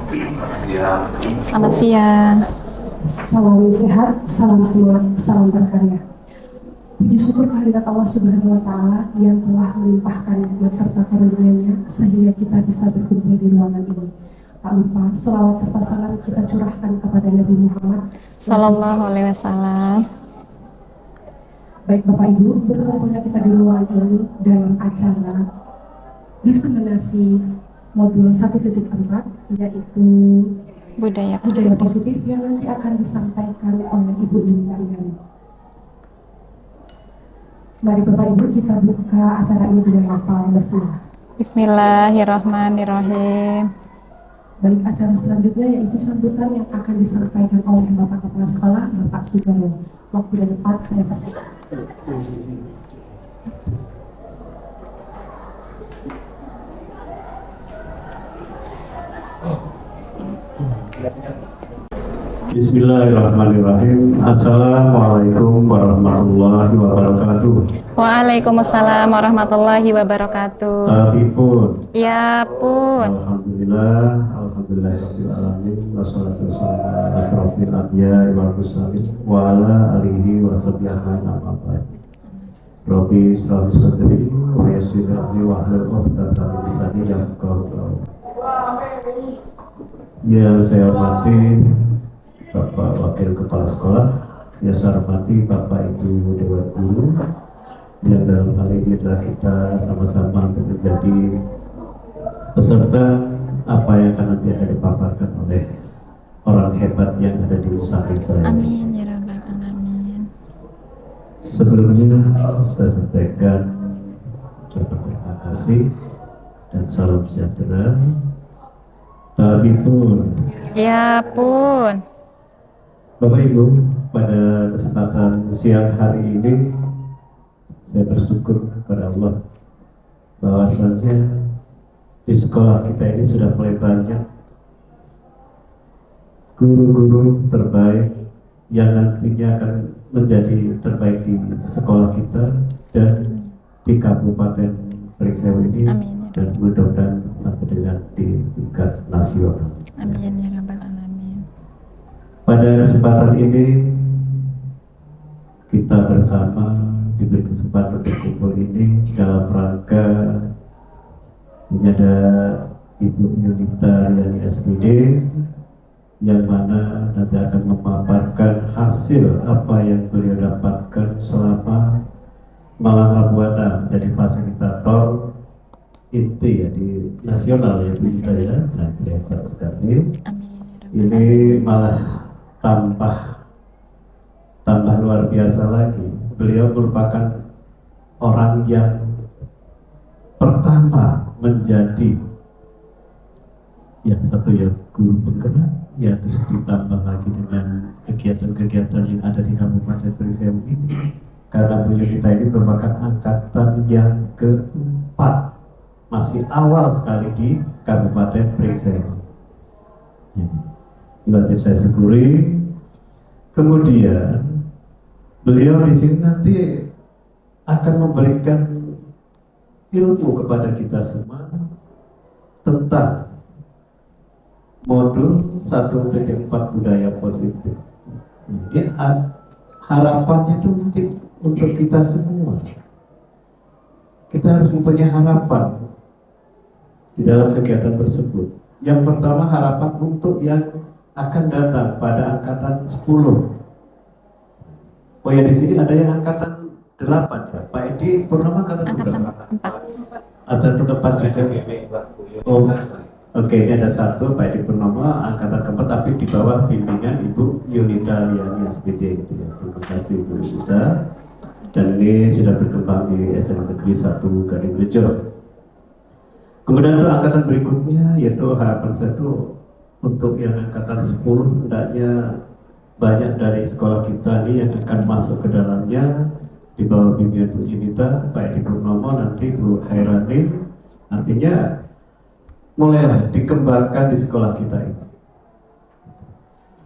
Siang. Selamat siang. Salam sehat, salam semangat, salam berkarya. Puji syukur kehadirat Allah Subhanahu wa Ta'ala yang telah melimpahkan nikmat serta karunia-Nya sehingga kita bisa berkumpul di ruangan ini. Tak lupa sholawat serta salam kita curahkan kepada Nabi Muhammad Sallallahu alaihi wasallam. Baik Bapak Ibu, berkumpulnya kita di ruangan ini dalam acara diseminasi modul 1.4 yaitu Budaya budaya positif. positif yang nanti akan disampaikan oleh Ibu Nina Indani. Mari Bapak Ibu kita buka acara ini dengan lafal basmalah. Bismillahirrahmanirrahim. Baik, acara selanjutnya yaitu sambutan yang akan disampaikan oleh Bapak Kepala Sekolah, Bapak Sugano. Waktu dan tempat saya persilakan. Bismillahirrahmanirrahim. Assalamualaikum warahmatullahi wabarakatuh. Waalaikumsalam warahmatullahi wabarakatuh. Tapi pun, Ya pun. Alhamdulillah rabbil alamin. Wassalatu wassalamu ala asrofil anbiya'i wal mursalin wa ala alihi wa sahbihi ajma'in amma ba'd. Rabbi israh li sadri wa yassir li amri wahlul 'uqdatam min lisani yafqahu qawli. Yang saya hormati Bapak Wakil Kepala Sekolah, yang saya hormati Bapak Ibu Dewan Guru, yang dalam hal ini adalah kita sama-sama untuk menjadi peserta apa yang akan nanti akan dipaparkan oleh orang hebat yang ada di samping saya. Amin ya rabbal alamin. Sebelumnya saya sampaikan ucapan terima kasih dan salam sejahtera. Tapi pun, Ya pun. Bapak Ibu, pada kesempatan siang hari ini saya bersyukur kepada Allah bahwasanya di sekolah kita ini sudah mulai banyak guru-guru terbaik yang nantinya akan menjadi terbaik di sekolah kita dan di Kabupaten Perisewu ini. Amin. Dan mudah-mudahan sampai dengan di tingkat nasional. Amin ya rabbal alamin. Pada kesempatan ini kita bersama diberi kesempatan berkumpul ini dalam rangka ini ada Ibu Yunita Riani SPD yang mana nanti akan memaparkan hasil apa yang beliau dapatkan selama Malang Buana menjadi fasilitator inti ya di nasional ya Bu Yunita ya. Nah, hebat sekali. Amin ya rabbal Ini alamin. malah tambah luar biasa lagi. Beliau merupakan orang yang pertama menjadi yang satu ya guru penggerak, ya terus ditambah lagi dengan kegiatan-kegiatan yang ada di Kabupaten Perisewu ini. Karena beliau kita ini merupakan angkatan yang keempat, masih awal sekali di Kabupaten Perisewu. Wajib saya syukuri. Kemudian beliau di sini nanti akan memberikan ilmu kepada kita semua tentang modul 1.4 budaya positif. Ini harapannya itu nanti untuk kita semua. Kita harus mempunyai harapan di dalam kegiatan tersebut. Yang pertama harapan untuk yang akan datang pada angkatan 10. Oh ya, di sini ada yang angkatan 8 ya. Pak Edi Purnama angkatan berapa? 4. Angkatan 4 juga. Oh, oke, ini ada satu Pak Edi Purnama angkatan keempat tapi di bawah bimbingan Ibu Yunita Liani SPD gitu ya. Terima kasih Ibu Yunita. Dan ini sudah berkembang di SMA Negeri 1 Gading-Rejo. Kemudian untuk angkatan berikutnya yaitu harapan saya itu untuk yang angkatan 10 hendaknya banyak dari sekolah kita ini yang akan masuk ke dalamnya di bawah bimbingan Bu Yunita, Pak Edi Purnomo, nanti Bu Hairani. Artinya mulailah dikembangkan di sekolah kita ini.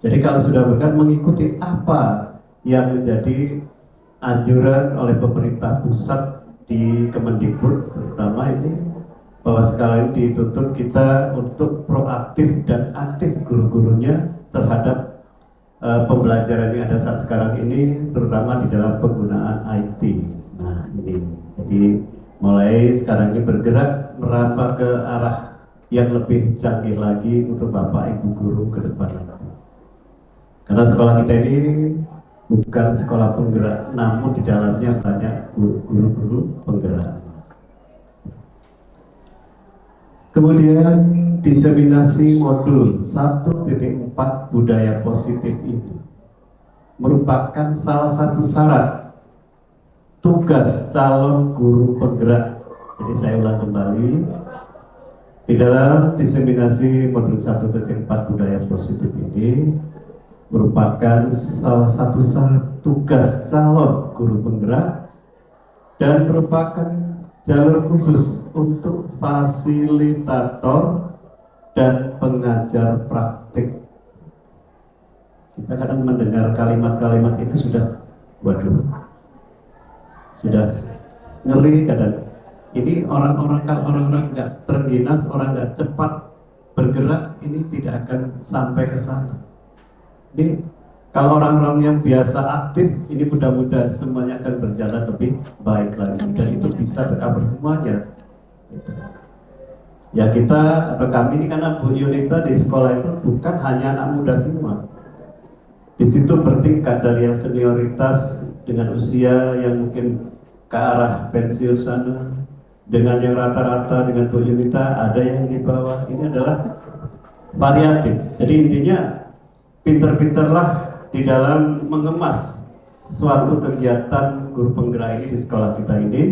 Jadi kalau sudah berkan mengikuti apa yang menjadi anjuran oleh pemerintah pusat di Kemendikbud terutama ini bahwa sekarang ini dituntut kita untuk proaktif dan aktif guru-gurunya terhadap pembelajaran yang ada saat sekarang ini, terutama di dalam penggunaan IT. Nah ini, jadi mulai sekarang ini bergerak merambah ke arah yang lebih canggih lagi untuk Bapak Ibu guru ke depan. Karena sekolah kita ini bukan sekolah penggerak, namun di dalamnya banyak guru-guru penggerak. Kemudian diseminasi modul 1.4 budaya positif ini merupakan salah satu syarat tugas calon guru penggerak. Jadi saya ulang kembali, di dalam diseminasi modul 1.4 budaya positif ini merupakan salah satu syarat tugas calon guru penggerak dan merupakan jalur khusus untuk fasilitator dan pengajar praktik. Kita kadang mendengar kalimat-kalimat itu sudah, waduh, sudah ngeri kadang. Ini orang-orang kalau orang-orang nggak terginas, orang nggak cepat bergerak, ini tidak akan sampai ke sana. Ini kalau orang-orang yang biasa aktif, ini mudah-mudahan semuanya akan berjalan lebih baik lagi. Amin, dan itu ya bisa berkabar semuanya. Ya kita atau kami ini karena Bu Yunita di sekolah itu bukan hanya anak muda semua. Di situ bertingkat dari yang senioritas dengan usia yang mungkin ke arah pensiun sana, dengan yang rata-rata dengan Bu Yunita ada yang di bawah. Ini adalah variatif. Jadi intinya pinter-pinterlah di dalam mengemas suatu kegiatan guru penggerak ini di sekolah kita ini,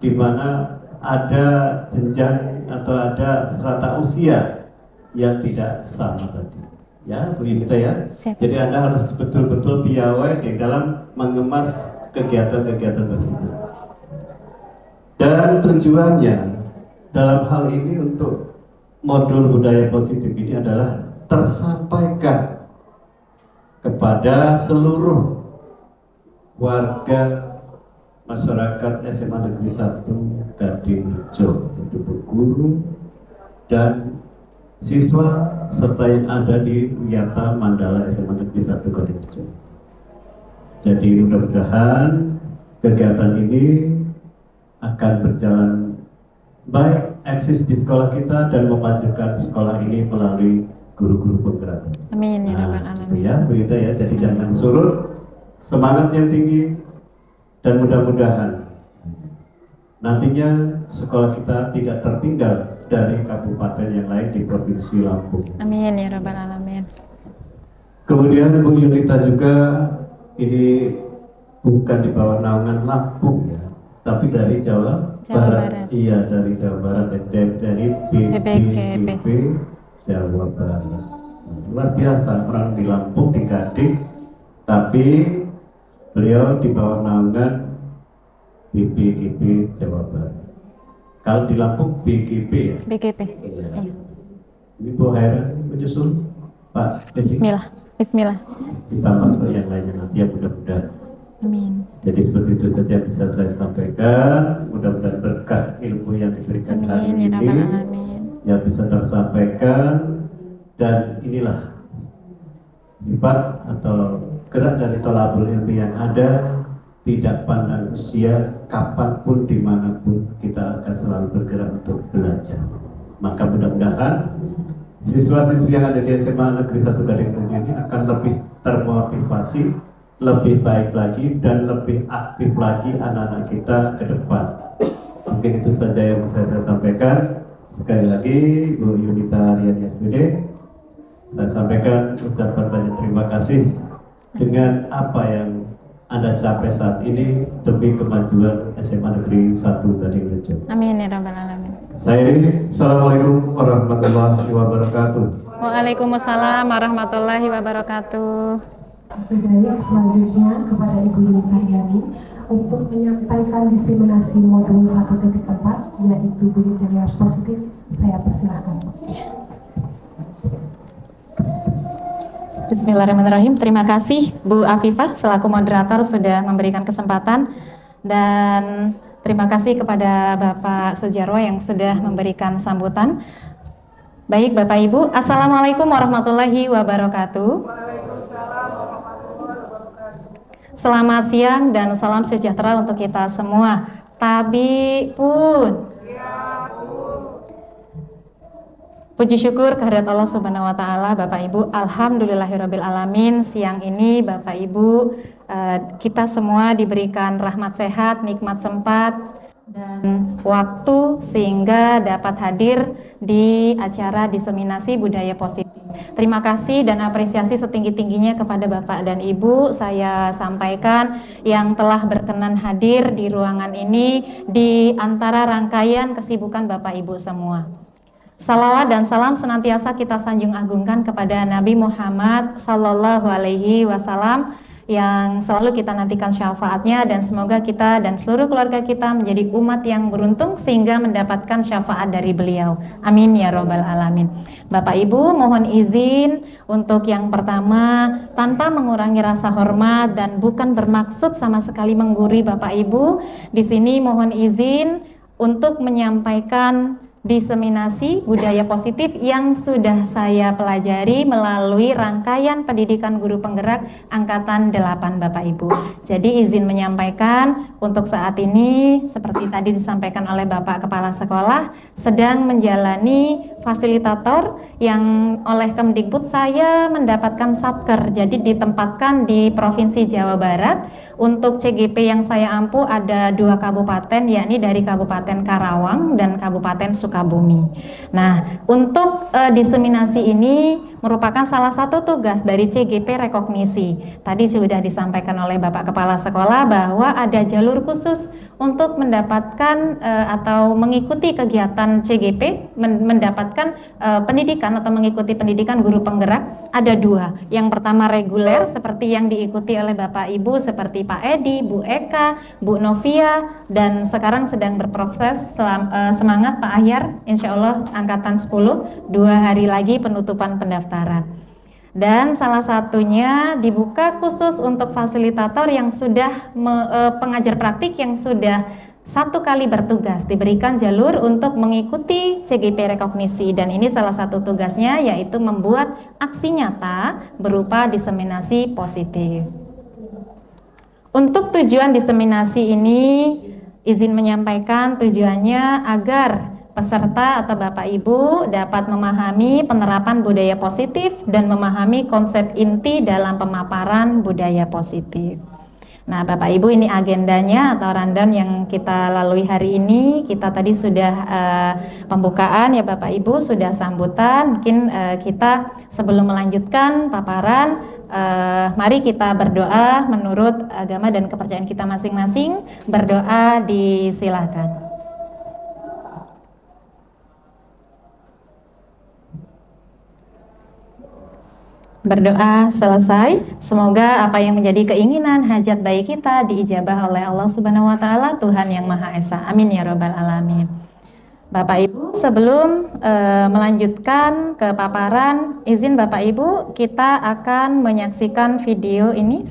di mana ada jenjang atau ada strata usia yang tidak sama tadi. Ya, begitu ya. Siap. Jadi Anda harus betul-betul piawai di dalam mengemas kegiatan-kegiatan tersebut. Dan tujuannya dalam hal ini untuk modul budaya positif ini adalah tersampaikan kepada seluruh warga masyarakat SMA Negeri 1 Gadingrejo, itu guru dan siswa serta yang ada di Wiyata Mandala SMA Negeri 1 Gadingrejo. Jadi mudah-mudahan kegiatan ini akan berjalan baik, eksis di sekolah kita dan memajukan sekolah ini melalui guru-guru penggerak. Amin ya rabbal Nah, alamin. ya, begitu ya. Jadi jangan surut, semangat yang tinggi, dan mudah-mudahan nantinya sekolah kita tidak tertinggal dari kabupaten yang lain di Provinsi Lampung. Amin ya rabbal alamin. Kemudian Bu Yunita juga ini bukan di bawah naungan Lampung ya, tapi dari Jawa Barat. Iya, dari Jawa Barat dan dari BPKB Jawa Barat. Luar biasa, orang di Lampung, di Gading, tapi beliau di bawah naungan BPKB Jawa Barat. Kalau di Lampung BGP ya? BGP. Iya. Iya. Ini Bu Haira menyusul Pak Desi. Bismillah. Bismillah. Ditambah ke yang lainnya nanti ya, mudah-mudahan. Amin. Jadi seperti itu saja bisa saya sampaikan. Mudah-mudahan berkah ilmu yang diberikan hari Amin ya rabbal ini alamin. yang bisa tersampaikan, dan inilah sifat atau gerak dari tolabul ilmi yang ada, tidak pandang usia, kapanpun dimanapun kita akan selalu bergerak untuk belajar. Maka mudah-mudahan siswa-siswi yang ada di SMA Negeri 1 Gadingrejo ini akan lebih termotivasi, lebih baik lagi, dan lebih aktif lagi anak-anak kita ke depan. Mungkin itu saja yang bisa saya sampaikan. Sekali lagi Bu Yunita Riani SPD, saya sampaikan ucapan banyak terima kasih dengan apa yang Anda capai saat ini demi kemajuan SMA Negeri 1 Gadingrejo. Amin ya rabbal alamin. Saya ini, Assalamualaikum warahmatullahi wabarakatuh. Waalaikumsalam warahmatullahi wabarakatuh. Baik, selanjutnya kepada Ibu Yunita Riani untuk menyampaikan diseminasi modul 1.4 yaitu budaya positif. Saya persilahkan. Bismillahirrahmanirrahim. Terima kasih Bu Afifah selaku moderator sudah memberikan kesempatan, dan Terima kasih kepada Bapak Sujarwo yang sudah memberikan sambutan. Baik Bapak Ibu, Assalamualaikum warahmatullahi wabarakatuh. Selamat siang dan salam sejahtera untuk kita semua. Tabi pun. Puji syukur kehadirat Allah Subhanahu wa taala, Bapak Ibu. Alhamdulillahirabbil alamin. Siang ini Bapak Ibu, kita semua diberikan rahmat sehat, nikmat sempat dan waktu sehingga dapat hadir di acara diseminasi budaya positif. Terima kasih dan apresiasi setinggi-tingginya kepada Bapak dan Ibu saya sampaikan yang telah berkenan hadir di ruangan ini di antara rangkaian kesibukan Bapak Ibu semua. Salawat dan salam senantiasa kita sanjung agungkan kepada Nabi Muhammad Sallallahu Alaihi Wasallam yang selalu kita nantikan syafaatnya, dan semoga kita dan seluruh keluarga kita menjadi umat yang beruntung sehingga mendapatkan syafaat dari beliau. Amin ya robbal alamin. Bapak Ibu, mohon izin untuk yang pertama, tanpa mengurangi rasa hormat dan bukan bermaksud sama sekali menggurui Bapak Ibu, di sini mohon izin untuk menyampaikan diseminasi budaya positif yang sudah saya pelajari melalui rangkaian pendidikan guru penggerak angkatan 8 Bapak Ibu. Jadi izin menyampaikan untuk saat ini seperti tadi disampaikan oleh Bapak Kepala Sekolah sedang menjalani fasilitator yang oleh Kemdikbud saya mendapatkan satker. Jadi ditempatkan di Provinsi Jawa Barat. Untuk CGP yang saya ampu ada 2 kabupaten, yakni dari Kabupaten Karawang dan Kabupaten Sukabumi. Nah, untuk diseminasi ini merupakan salah satu tugas dari CGP rekognisi. Tadi sudah disampaikan oleh Bapak Kepala Sekolah bahwa ada jalur khusus untuk mendapatkan atau mengikuti kegiatan CGP, mendapatkan pendidikan atau mengikuti pendidikan guru penggerak. Ada 2. Yang pertama reguler seperti yang diikuti oleh Bapak Ibu seperti Pak Edi, Bu Eka, Bu Novia, dan sekarang sedang berproses. Semangat Pak Ahyar, insya Allah angkatan 10, 2 hari lagi penutupan pendaftaran. Dan salah satunya dibuka khusus untuk fasilitator yang sudah pengajar praktik yang sudah 1 kali bertugas, diberikan jalur untuk mengikuti CGP rekognisi, dan ini salah satu tugasnya yaitu membuat aksi nyata berupa diseminasi positif. Untuk tujuan diseminasi ini, izin menyampaikan tujuannya agar peserta atau Bapak Ibu dapat memahami penerapan budaya positif dan memahami konsep inti dalam pemaparan budaya positif. Nah, Bapak Ibu, ini agendanya atau rundown yang kita lalui hari ini. Kita tadi sudah pembukaan ya Bapak Ibu, sudah sambutan. Mungkin kita sebelum melanjutkan paparan, mari kita berdoa menurut agama dan kepercayaan kita masing-masing. Berdoa disilakan. Berdoa selesai. Semoga apa yang menjadi keinginan hajat baik kita diijabah oleh Allah Subhanahu wa taala, Tuhan yang Maha Esa. Amin ya robbal alamin. Bapak Ibu, sebelum melanjutkan ke paparan, izin Bapak Ibu, kita akan menyaksikan video ini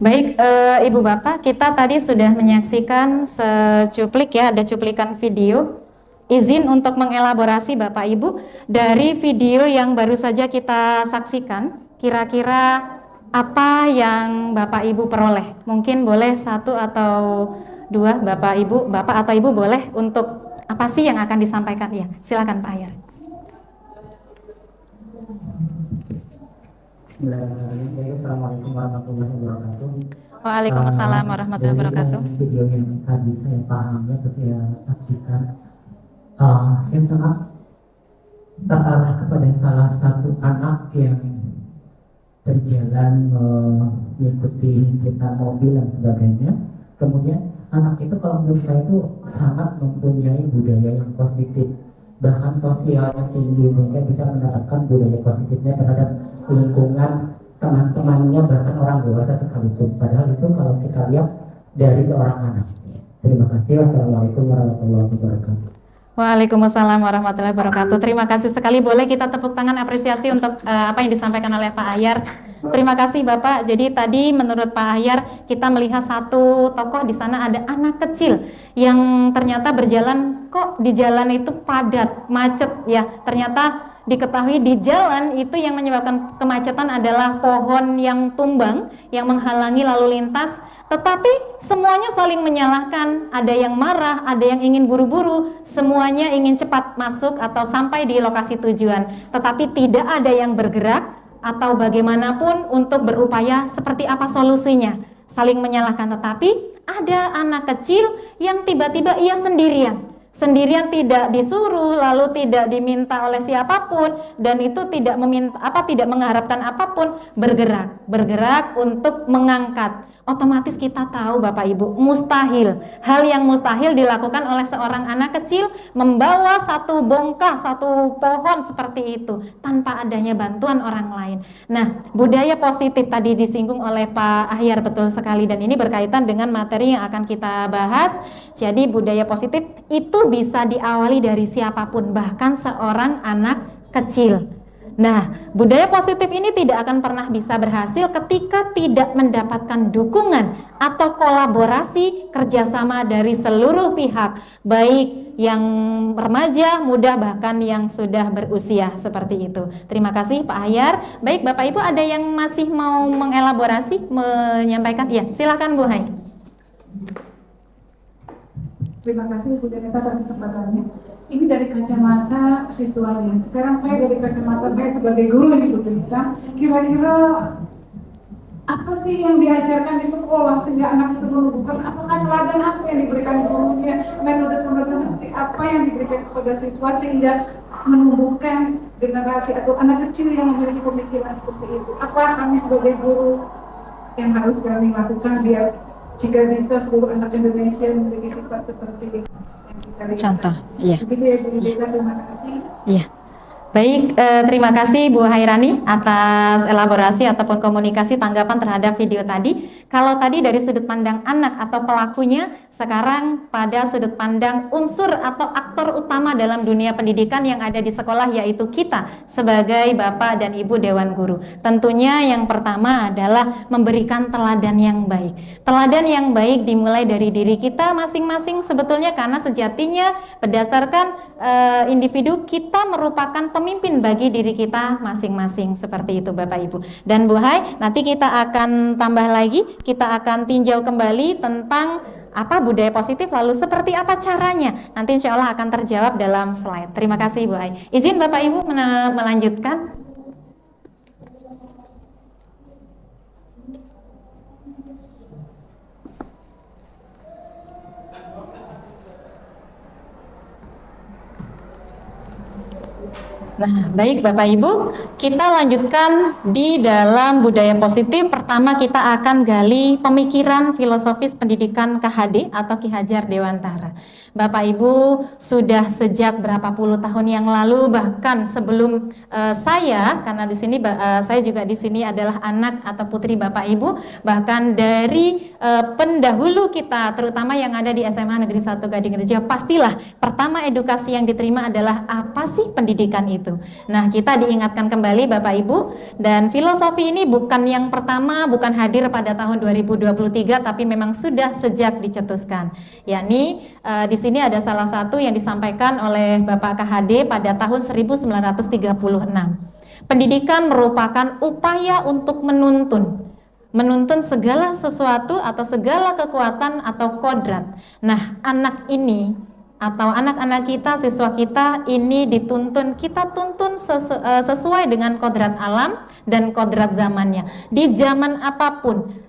Baik, Ibu Bapak, kita tadi sudah menyaksikan secuplik ya, ada cuplikan video. Izin untuk mengelaborasi Bapak Ibu, dari video yang baru saja kita saksikan, kira-kira apa yang Bapak Ibu peroleh? Mungkin boleh satu atau dua Bapak Ibu, Bapak atau Ibu boleh untuk apa sih yang akan disampaikan? Ya, silakan Pak Ahyar. Assalamualaikum warahmatullahi wabarakatuh. Waalaikumsalam warahmatullahi wabarakatuh. Dari video yang tadi saya pahami atau saya saksikan, saya sangat terarah kepada salah satu anak yang berjalan mengikuti kita mobil dan sebagainya. Kemudian anak itu kalau menurut saya itu sangat mempunyai budaya yang positif, bahkan sosialnya tinggi, sehingga bisa menerapkan budaya positifnya terhadap lingkungan teman-temannya, bahkan orang dewasa sekalipun. Padahal itu kalau kita lihat dari seorang anak. Terima kasih. Wassalamualaikum warahmatullahi wabarakatuh. Waalaikumsalam warahmatullahi wabarakatuh. Terima kasih sekali. Boleh kita tepuk tangan apresiasi untuk apa yang disampaikan oleh Pak Ahyar. Terima kasih Bapak. Jadi tadi menurut Pak Ahyar kita melihat satu tokoh di sana, ada anak kecil yang ternyata berjalan, kok di jalan itu padat, macet ya. Ternyata diketahui di jalan itu yang menyebabkan kemacetan adalah pohon yang tumbang yang menghalangi lalu lintas, tetapi semuanya saling menyalahkan, ada yang marah, ada yang ingin buru-buru, semuanya ingin cepat masuk atau sampai di lokasi tujuan, tetapi tidak ada yang bergerak atau bagaimanapun untuk berupaya seperti apa solusinya, saling menyalahkan. Tetapi ada anak kecil yang tiba-tiba ia sendirian, tidak disuruh, lalu tidak diminta oleh siapapun, dan itu tidak mengharapkan apapun, bergerak untuk mengangkat. Otomatis kita tahu Bapak Ibu, mustahil, hal yang mustahil dilakukan oleh seorang anak kecil membawa satu bongkah, satu pohon seperti itu tanpa adanya bantuan orang lain. Nah, budaya positif tadi disinggung oleh Pak Ahyar, betul sekali, dan ini berkaitan dengan materi yang akan kita bahas. Jadi budaya positif itu bisa diawali dari siapapun, bahkan seorang anak kecil. Nah, budaya positif ini tidak akan pernah bisa berhasil ketika tidak mendapatkan dukungan atau kolaborasi kerjasama dari seluruh pihak, baik yang remaja, muda, bahkan yang sudah berusia, seperti itu. Terima kasih Pak Ahyar. Baik Bapak Ibu, ada yang masih mau mengelaborasi, menyampaikan? Ya, silakan Bu Hai. Terima kasih Bu Denita atas kesempatannya. Ini dari kacamata siswanya. Sekarang saya dari kacamata saya sebagai guru ini Bu Denita. Kira-kira apa sih yang diajarkan di sekolah sehingga anak itu menumbuhkan? Apakah teladan apa yang diberikan gurunya? Metode pendidikan seperti apa yang diberikan kepada siswa sehingga menumbuhkan generasi atau anak kecil yang memiliki pemikiran seperti itu? Apa kami sebagai guru yang harus kami lakukan biar jika bisa seluruh anak Indonesia memiliki sifat seperti yang kita lihat. Contoh, iya. Begitu ya Bu Lila, terima kasih. Iya. Baik, terima kasih Bu Hairani atas elaborasi ataupun komunikasi tanggapan terhadap video tadi. Kalau tadi dari sudut pandang anak atau pelakunya, sekarang pada sudut pandang unsur atau aktor utama dalam dunia pendidikan yang ada di sekolah, yaitu kita sebagai Bapak dan Ibu Dewan Guru. Tentunya yang pertama adalah memberikan teladan yang baik. Teladan yang baik dimulai dari diri kita masing-masing sebetulnya, karena sejatinya berdasarkan individu kita merupakan pemimpin bagi diri kita masing-masing, seperti itu Bapak Ibu. Dan Bu Hai, nanti kita akan tambah lagi, kita akan tinjau kembali tentang apa budaya positif, lalu seperti apa caranya. Nanti insya Allah akan terjawab dalam slide. Terima kasih Bu Hai. Izin Bapak Ibu melanjutkan. Nah, baik Bapak Ibu, kita lanjutkan di dalam budaya positif. Pertama kita akan gali pemikiran filosofis pendidikan KHD atau Ki Hajar Dewantara. Bapak Ibu sudah sejak berapa puluh tahun yang lalu, bahkan sebelum saya, karena di sini saya juga di sini adalah anak atau putri Bapak Ibu, bahkan dari pendahulu kita, terutama yang ada di SMA Negeri 1 Gading Reja, pastilah pertama edukasi yang diterima adalah apa sih pendidikan itu. itu. Nah, kita diingatkan kembali Bapak Ibu, dan filosofi ini bukan yang pertama, bukan hadir pada tahun 2023, tapi memang sudah sejak dicetuskan. Yakni di sini ada salah satu yang disampaikan oleh Bapak KHD pada tahun 1936. Pendidikan merupakan upaya untuk menuntun segala sesuatu atau segala kekuatan atau kodrat. Nah, anak ini atau anak-anak kita, siswa kita ini dituntun, kita tuntun sesuai dengan kodrat alam dan kodrat zamannya. Di zaman apapun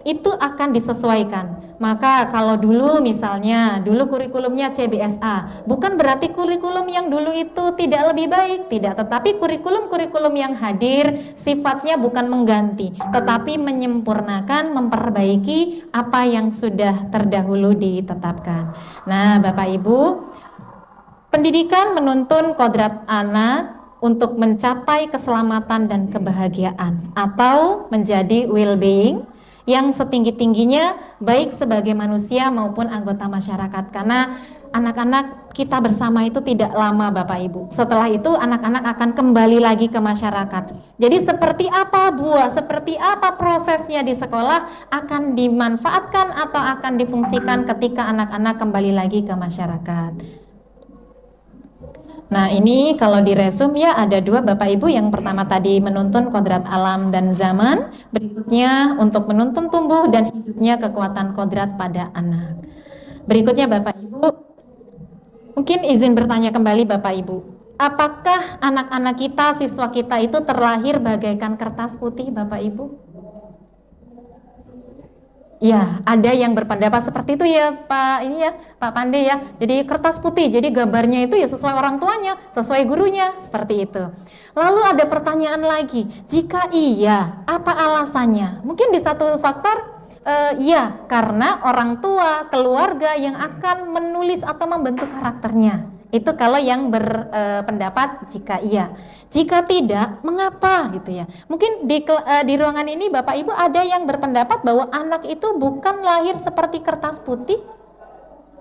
itu akan disesuaikan. Maka kalau dulu misalnya, dulu kurikulumnya CBSA, bukan berarti kurikulum yang dulu itu tidak lebih baik, tidak, tetapi kurikulum-kurikulum yang hadir sifatnya bukan mengganti, tetapi menyempurnakan, memperbaiki apa yang sudah terdahulu ditetapkan. Nah, Bapak Ibu, pendidikan menuntun kodrat anak untuk mencapai keselamatan dan kebahagiaan atau menjadi well-being yang setinggi-tingginya baik sebagai manusia maupun anggota masyarakat, karena anak-anak kita bersama itu tidak lama Bapak Ibu. Setelah itu anak-anak akan kembali lagi ke masyarakat. Jadi seperti apa buah, seperti apa prosesnya di sekolah akan dimanfaatkan atau akan difungsikan ketika anak-anak kembali lagi ke masyarakat. Nah, ini kalau diresum ya ada dua Bapak Ibu. Yang pertama tadi menuntun kodrat alam dan zaman, berikutnya untuk menuntun tumbuh dan hidupnya kekuatan kodrat pada anak. Berikutnya Bapak Ibu, mungkin izin bertanya kembali Bapak Ibu, apakah anak-anak kita, siswa kita itu terlahir bagaikan kertas putih Bapak Ibu? Ya, ada yang berpendapat seperti itu ya Pak, ini ya Pak Pande ya. Jadi kertas putih, jadi gambarnya itu ya sesuai orang tuanya, sesuai gurunya, seperti itu. Lalu ada pertanyaan lagi, jika iya, apa alasannya? Mungkin di satu faktor, ya karena orang tua, keluarga yang akan menulis atau membentuk karakternya. Itu kalau yang berpendapat jika iya. Jika tidak, mengapa gitu ya? Mungkin di ruangan ini Bapak Ibu ada yang berpendapat bahwa anak itu bukan lahir seperti kertas putih.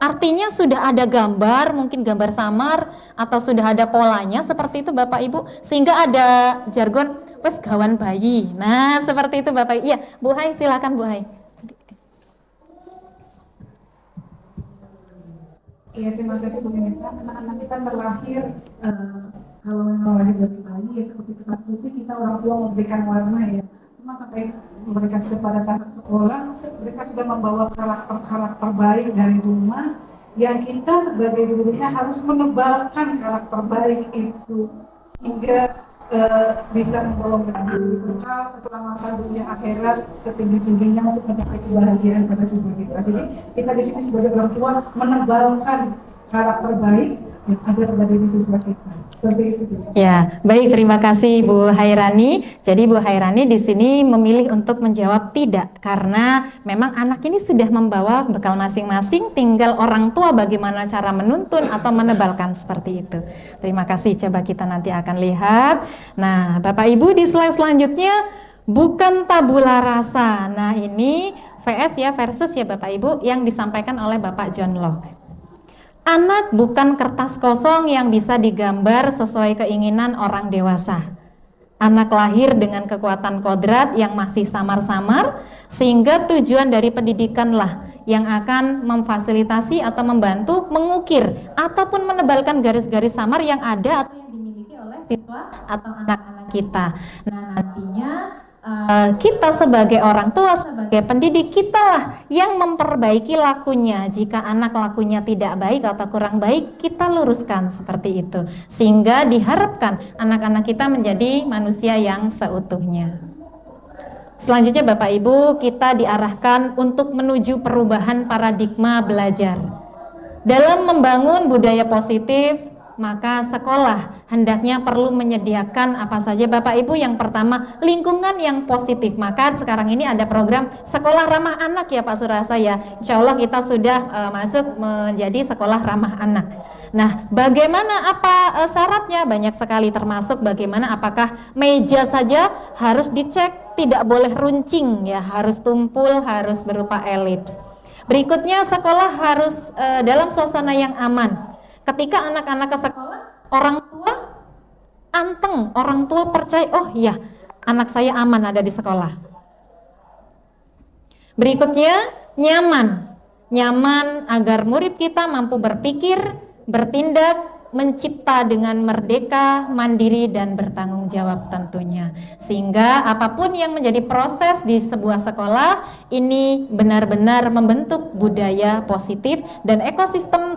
Artinya sudah ada gambar, mungkin gambar samar atau sudah ada polanya seperti itu Bapak Ibu, sehingga ada jargon wes gawan bayi. Nah, seperti itu Bapak Ibu. Iya, Bu Hai, silakan Bu Hai. Iya, terima kasih Bu Neta. Anak-anak kita terlahir kalau memang lahir dari bayi ya seperti kertas putih, kita orang tua memberikan warna ya. Cuma sampai mereka sudah pada tahap sekolah, mereka sudah membawa karakter baik dari rumah yang kita sebagai gurunya harus menebalkan karakter baik itu hingga bisa membawa mereka bekal keselamatan dunia akhirat setinggi-tingginya untuk mencapai kebahagiaan pada siswa kita. Jadi kita di sini sebagai orang tua menebalkan karakter baik yang ada pada diri siswa kita. Seperti itu. Ya, baik, terima kasih Bu Hairani. Jadi Bu Hairani di sini memilih untuk menjawab tidak, karena memang anak ini sudah membawa bekal masing-masing, tinggal orang tua bagaimana cara menuntun atau menebalkan seperti itu. Terima kasih, coba kita nanti akan lihat. Nah, Bapak Ibu di slide selanjutnya bukan tabula rasa. Nah, ini VS ya, versus ya Bapak Ibu yang disampaikan oleh Bapak John Locke. Anak bukan kertas kosong yang bisa digambar sesuai keinginan orang dewasa. Anak lahir dengan kekuatan kodrat yang masih samar-samar, sehingga tujuan dari pendidikanlah yang akan memfasilitasi atau membantu mengukir ataupun menebalkan garis-garis samar yang ada atau yang dimiliki oleh siswa atau anak-anak kita. Nah, nantinya kita sebagai orang tua, sebagai pendidik, kitalah yang memperbaiki lakunya. Jika anak lakunya tidak baik atau kurang baik, kita luruskan seperti itu, sehingga diharapkan anak-anak kita menjadi manusia yang seutuhnya. Selanjutnya Bapak Ibu, kita diarahkan untuk menuju perubahan paradigma belajar. Dalam membangun budaya positif, maka sekolah hendaknya perlu menyediakan apa saja Bapak Ibu. Yang pertama, lingkungan yang positif. Maka sekarang ini ada program sekolah ramah anak ya Pak Surasa ya. Insya Allah kita sudah masuk menjadi sekolah ramah anak. Nah, bagaimana apa syaratnya? Banyak sekali, termasuk bagaimana apakah meja saja harus dicek, tidak boleh runcing ya, harus tumpul, harus berupa elips. Berikutnya, sekolah harus dalam suasana yang aman. Ketika anak-anak ke sekolah, orang tua anteng, orang tua percaya, oh iya, anak saya aman ada di sekolah. Berikutnya, nyaman. Nyaman agar murid kita mampu berpikir, bertindak, mencipta dengan merdeka, mandiri, dan bertanggung jawab tentunya. Sehingga apapun yang menjadi proses di sebuah sekolah, ini benar-benar membentuk budaya positif dan ekosistem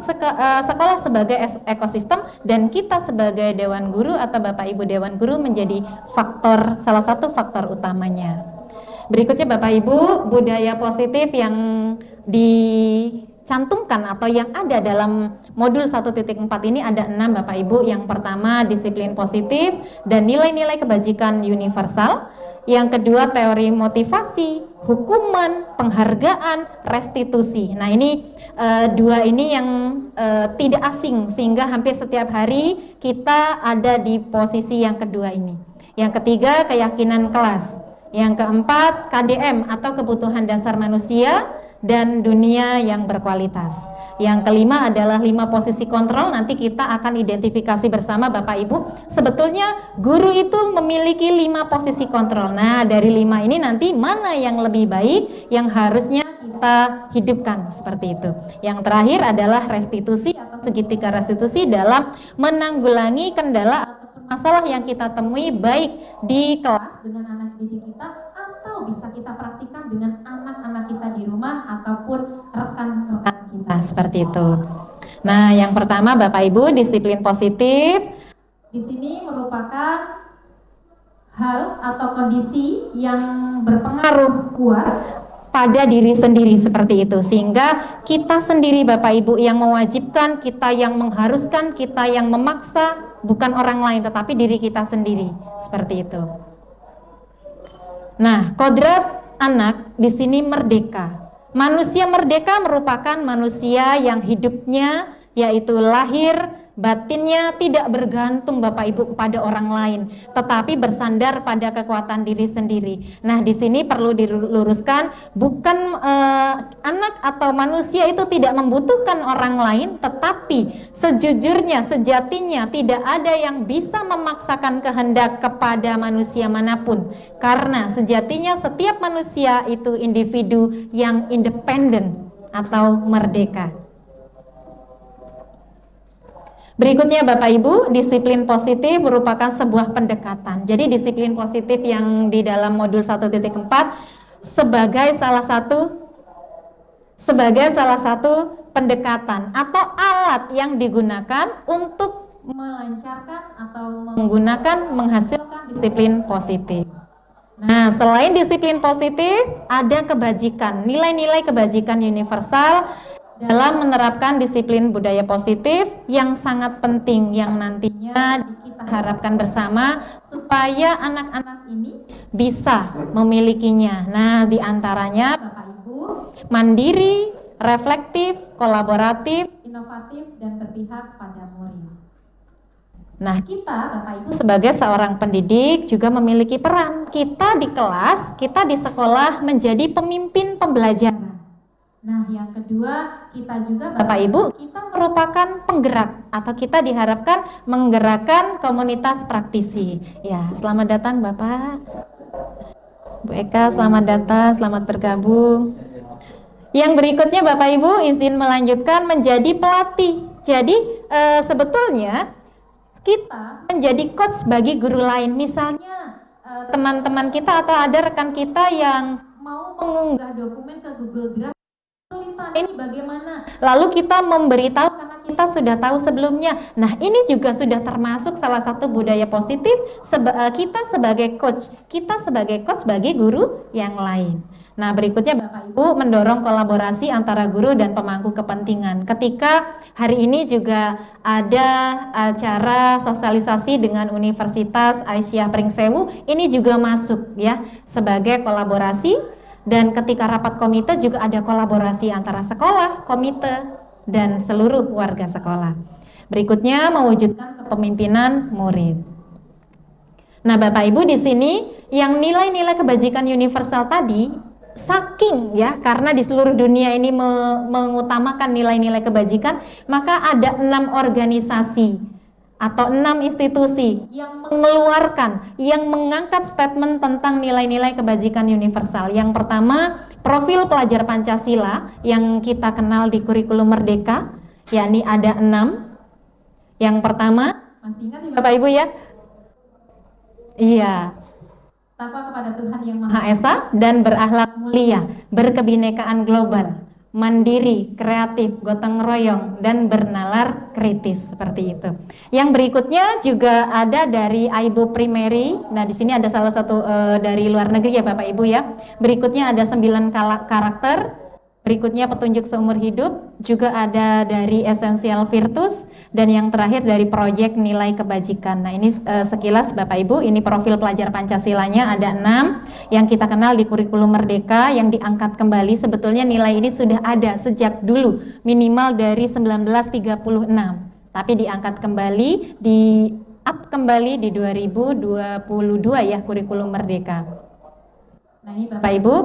sekolah sebagai ekosistem, dan kita sebagai Dewan Guru atau Bapak Ibu Dewan Guru menjadi salah satu faktor utamanya. Berikutnya Bapak Ibu, budaya positif yang dicantumkan atau yang ada dalam modul 1.4 ini ada 6 Bapak Ibu. Yang pertama disiplin positif dan nilai-nilai kebajikan universal. Yang kedua teori motivasi, hukuman, penghargaan, restitusi. Nah ini dua ini yang tidak asing, sehingga hampir setiap hari kita ada di posisi yang kedua ini. Yang ketiga keyakinan kelas. Yang keempat KDM atau kebutuhan dasar manusia dan dunia yang berkualitas. Yang kelima adalah 5 posisi kontrol. Nanti kita akan identifikasi bersama Bapak Ibu. Sebetulnya guru itu memiliki 5 posisi kontrol. Nah dari 5 ini nanti mana yang lebih baik yang harusnya kita hidupkan seperti itu. Yang terakhir adalah restitusi atau segitiga restitusi dalam menanggulangi kendala atau masalah yang kita temui baik di kelas dengan anak didik kita atau bisa kita praktikkan dengan anak-anak kita di rumah ataupun rekan-rekan kita seperti itu. Nah, yang pertama Bapak Ibu, disiplin positif di sini merupakan hal atau kondisi yang berpengaruh kuat pada diri sendiri seperti itu, sehingga kita sendiri Bapak Ibu yang mewajibkan, kita yang mengharuskan, kita yang memaksa, bukan orang lain tetapi diri kita sendiri seperti itu. Nah, kodrat anak di sini merdeka. Manusia merdeka merupakan manusia yang hidupnya yaitu lahir batinnya tidak bergantung Bapak Ibu kepada orang lain, tetapi bersandar pada kekuatan diri sendiri. Nah, di sini perlu diluruskan, bukan anak atau manusia itu tidak membutuhkan orang lain, tetapi sejujurnya, sejatinya tidak ada yang bisa memaksakan kehendak kepada manusia manapun, karena sejatinya setiap manusia itu individu yang independen atau merdeka. Berikutnya Bapak Ibu, disiplin positif merupakan sebuah pendekatan. Jadi disiplin positif yang di dalam modul 1.4 sebagai salah satu pendekatan atau alat yang digunakan untuk melancarkan atau menghasilkan disiplin positif. Nah, selain disiplin positif, ada kebajikan, nilai-nilai kebajikan universal dalam menerapkan disiplin budaya positif yang sangat penting, yang nantinya kita harapkan bersama supaya anak-anak ini bisa memilikinya. Nah, diantaranya Bapak Ibu, mandiri, reflektif, kolaboratif, inovatif, dan berpihak pada murid. Nah, kita Bapak Ibu sebagai seorang pendidik juga memiliki peran. Kita di kelas, kita di sekolah menjadi pemimpin pembelajaran. Nah, yang kedua, kita juga Bapak Ibu, kita merupakan penggerak atau kita diharapkan menggerakkan komunitas praktisi. Ya, selamat datang Bapak. Bu Eka, selamat datang, selamat bergabung. Yang berikutnya Bapak Ibu izin melanjutkan menjadi pelatih. Jadi sebetulnya kita menjadi coach bagi guru lain. Misalnya teman-teman kita atau ada rekan kita yang mau mengunggah dokumen ke Google Drive, ini bagaimana? Lalu kita memberitahu karena kita sudah tahu sebelumnya. Nah, ini juga sudah termasuk salah satu budaya positif kita sebagai coach. Kita sebagai coach bagi guru yang lain. Nah, berikutnya Bapak Ibu mendorong kolaborasi antara guru dan pemangku kepentingan. Ketika hari ini juga ada acara sosialisasi dengan Universitas Aisyah Pringsewu, ini juga masuk ya sebagai kolaborasi. Dan ketika rapat komite juga ada kolaborasi antara sekolah, komite, dan seluruh warga sekolah. Berikutnya mewujudkan kepemimpinan murid. Nah, Bapak Ibu di sini yang nilai-nilai kebajikan universal tadi, saking ya, karena di seluruh dunia ini mengutamakan nilai-nilai kebajikan, maka ada 6 organisasi atau 6 institusi yang mengeluarkan, yang mengangkat statement tentang nilai-nilai kebajikan universal. Yang pertama, profil pelajar Pancasila yang kita kenal di kurikulum Merdeka, yakni ada 6. Yang pertama, masih ingat ya Bapak Ibu ya? Iya. Takwa kepada Tuhan Yang Maha Esa dan berakhlak mulia, berkebinekaan global, mandiri, kreatif, gotong royong, dan bernalar kritis, seperti itu. Yang berikutnya juga ada dari Aibo Primary. Nah, di sini ada salah satu dari luar negeri ya Bapak Ibu ya. Berikutnya ada 9 karakter. Berikutnya petunjuk seumur hidup, juga ada dari Essential Virtus, dan yang terakhir dari proyek nilai kebajikan. Nah, ini sekilas Bapak Ibu, ini profil pelajar Pancasilanya ada 6 yang kita kenal di kurikulum Merdeka yang diangkat kembali. Sebetulnya nilai ini sudah ada sejak dulu, minimal dari 1936, tapi diangkat kembali, di-up kembali di 2022 ya kurikulum Merdeka. Nah, ini Bapak Ibu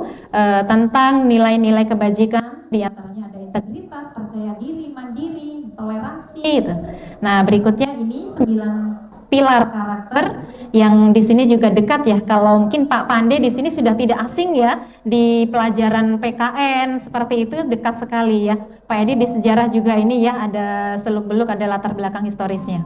tentang nilai-nilai kebajikan, diantaranya ada integritas, percaya diri, mandiri, toleransi gitu. Nah, berikutnya ini 9 pilar karakter yang di sini juga dekat ya. Kalau mungkin Pak Pande di sini sudah tidak asing ya di pelajaran PKN, seperti itu dekat sekali ya. Pak Edi di sejarah juga ini ya ada seluk-beluk, ada latar belakang historisnya.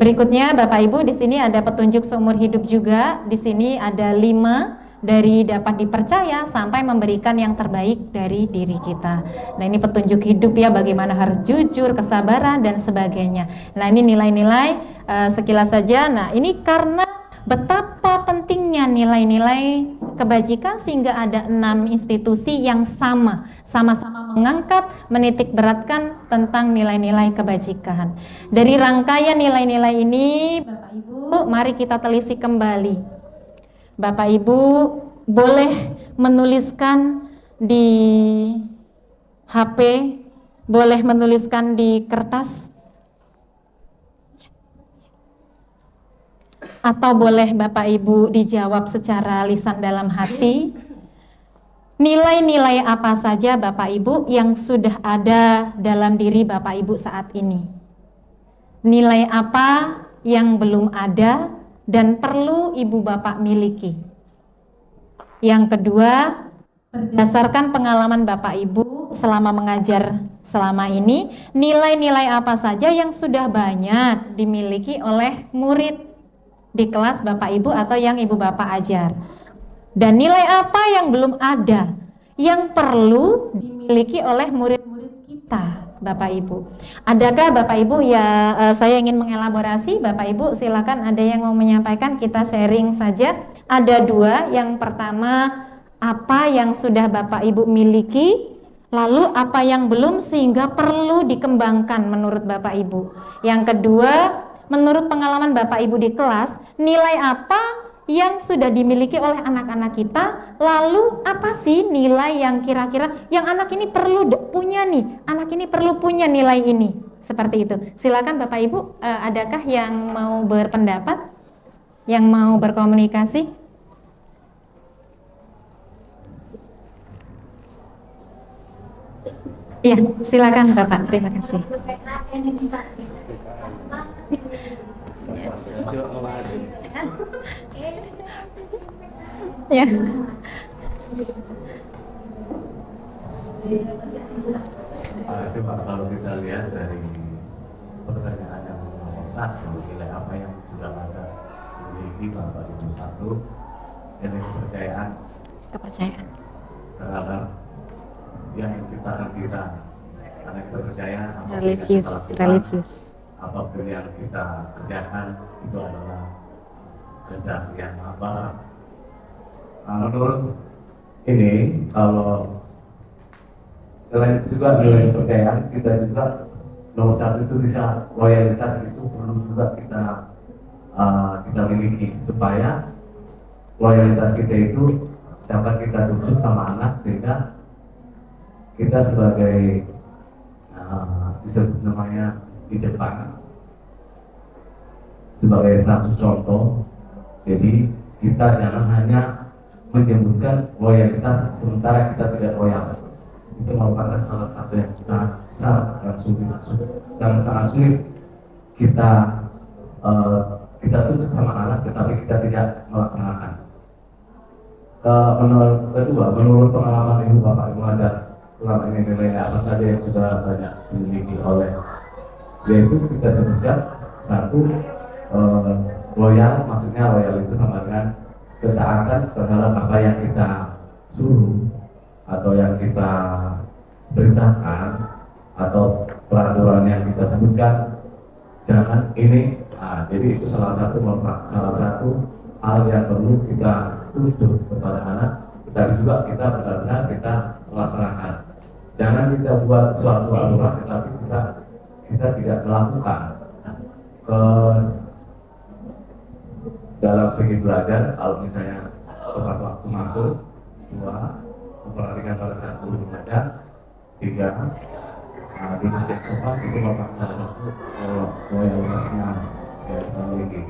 Berikutnya Bapak Ibu di sini ada petunjuk seumur hidup juga. Di sini ada 5 dari dapat dipercaya sampai memberikan yang terbaik dari diri kita. Nah, ini petunjuk hidup ya, bagaimana harus jujur, kesabaran, dan sebagainya. Nah, ini nilai-nilai sekilas saja. Nah, ini karena betapa pentingnya nilai-nilai kebajikan sehingga ada 6 institusi yang sama-sama mengangkat, menitik beratkan tentang nilai-nilai kebajikan. Dari rangkaian nilai-nilai ini, Bapak Ibu, mari kita telisik kembali. Bapak Ibu boleh menuliskan di HP, boleh menuliskan di kertas, atau boleh Bapak Ibu dijawab secara lisan dalam hati. Nilai-nilai apa saja Bapak Ibu yang sudah ada dalam diri Bapak Ibu saat ini? Nilai apa yang belum ada dan perlu ibu bapak miliki? Yang kedua, berdasarkan pengalaman bapak ibu selama mengajar selama ini, nilai-nilai apa saja yang sudah banyak dimiliki oleh murid di kelas bapak ibu atau yang ibu bapak ajar, dan nilai apa yang belum ada yang perlu dimiliki oleh murid-murid kita Bapak Ibu. Adakah Bapak Ibu ya, saya ingin mengelaborasi. Bapak Ibu silakan, ada yang mau menyampaikan, kita sharing saja. Ada 2, yang pertama apa yang sudah Bapak Ibu miliki, lalu apa yang belum sehingga perlu dikembangkan menurut Bapak Ibu. Yang kedua, menurut pengalaman Bapak Ibu di kelas, nilai apa yang sudah dimiliki oleh anak-anak kita, lalu apa sih nilai yang kira-kira yang anak ini perlu punya nih, anak ini perlu punya nilai ini, seperti itu. Silakan Bapak Ibu, adakah yang mau berpendapat, yang mau berkomunikasi? Iya, silakan Bapak, terima kasih. Ya. Coba kalau kita lihat dari pertanyaan yang nomor 1, nilai apa yang sudah ada memiliki Bapak Ibu. 1, nilai kepercayaan terhadap yang menciptakan kita, karena kepercayaan religius. Apapun yang kita kerjakan itu adalah kehendak yang Maha. Menurut ini, kalau selain itu juga nilai kepercayaan, kita juga nomor 1 itu bisa loyalitas, itu perlu juga kita miliki supaya loyalitas kita itu dapat kita dukung sama anak, sehingga kita sebagai disebut namanya di depan sebagai satu contoh. Jadi kita jangan hanya menyebutkan loyalitas sementara kita tidak loyal. Itu merupakan salah satu yang sangat besar dan sangat sulit kita kita tuntut sama anak tetapi kita tidak melaksanakan. Menurut pengalaman ibu bapak ibu ada selama ini nilai apa saja yang sudah banyak dimiliki oleh, yaitu kita sebutkan satu, loyal, maksudnya loyal itu sama dengan ketaatan terhadap apa yang kita suruh atau yang kita perintahkan atau peraturan yang kita sebutkan, jangan ini. Jadi itu salah satu hal yang perlu kita tuntut kepada anak, tetapi juga kita benar-benar kita melaksanakan. Jangan kita buat suatu aturan tetapi kita tidak melakukan. Dalam segi belajar, kalau misalnya tepat waktu masuk, 2, memperhatikan pada saat guru mengajar, 3, duduk di sofa, itu merupakan salah satu loyalitasnya yang kita miliki.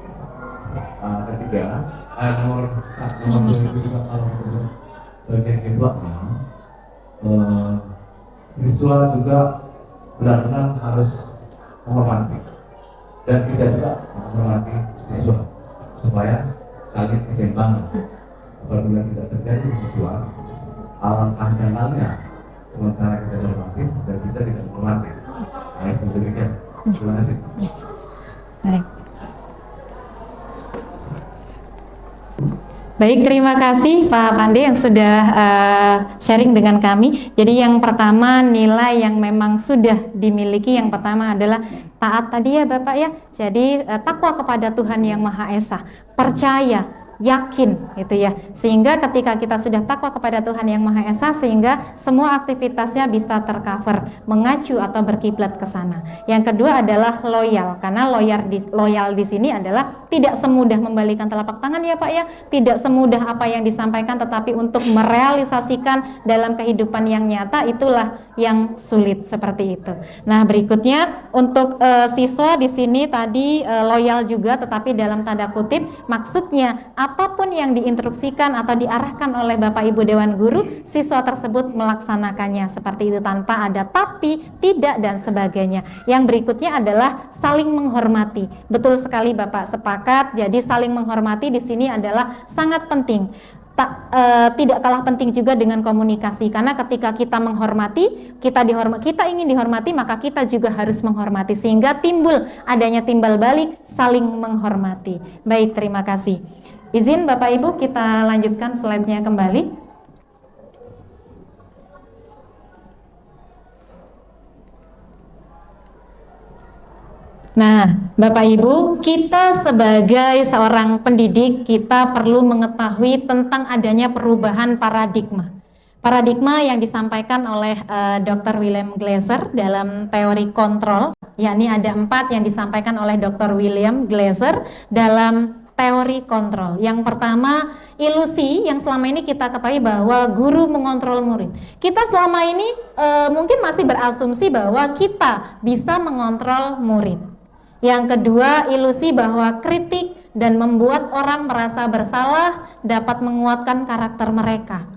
Ketiga, nomor satu juga kalau untuk bagian keduanya, siswa juga benar-benar harus menghormati dan kita juga menghormati siswa supaya saling keseimbangan. Apabila tidak terjadi kebutuhan, alangkah janggalnya sementara kita menghormati dan kita tidak menghormati. Nah, itu demikian. Terima kasih. Baik. Baik, terima kasih Pak Pande yang sudah sharing dengan kami. Jadi yang pertama, nilai yang memang sudah dimiliki, yang pertama adalah taat tadi ya Bapak ya. Jadi takwa kepada Tuhan yang Maha Esa, percaya, yakin gitu ya, sehingga ketika kita sudah takwa kepada Tuhan yang Maha Esa, sehingga semua aktivitasnya bisa tercover, mengacu atau berkiblat ke sana. Yang kedua adalah loyal, karena loyal di sini adalah tidak semudah membalikan telapak tangan ya Pak ya, tidak semudah apa yang disampaikan, tetapi untuk merealisasikan dalam kehidupan yang nyata itulah yang sulit seperti itu. Nah, berikutnya untuk siswa di sini tadi loyal juga, tetapi dalam tanda kutip, maksudnya apapun yang diinstruksikan atau diarahkan oleh Bapak Ibu Dewan Guru, siswa tersebut melaksanakannya seperti itu tanpa ada tapi, tidak, dan sebagainya. Yang berikutnya adalah saling menghormati. Betul sekali Bapak, sepakat. Jadi saling menghormati di sini adalah sangat penting. Tidak kalah penting juga dengan komunikasi, karena ketika kita menghormati, kita ingin dihormati, maka kita juga harus menghormati, sehingga timbul adanya timbal balik saling menghormati. Baik, terima kasih. Izin Bapak Ibu kita lanjutkan slide-nya kembali. Nah, Bapak Ibu, kita sebagai seorang pendidik, kita perlu mengetahui tentang adanya perubahan paradigma. Paradigma yang disampaikan oleh Dr. William Glasser dalam teori kontrol, yakni ada 4 yang disampaikan oleh Dr. William Glasser dalam teori kontrol. Yang pertama, ilusi yang selama ini kita ketahui bahwa guru mengontrol murid. Kita selama ini mungkin masih berasumsi bahwa kita bisa mengontrol murid. Yang kedua, ilusi bahwa kritik dan membuat orang merasa bersalah dapat menguatkan karakter mereka.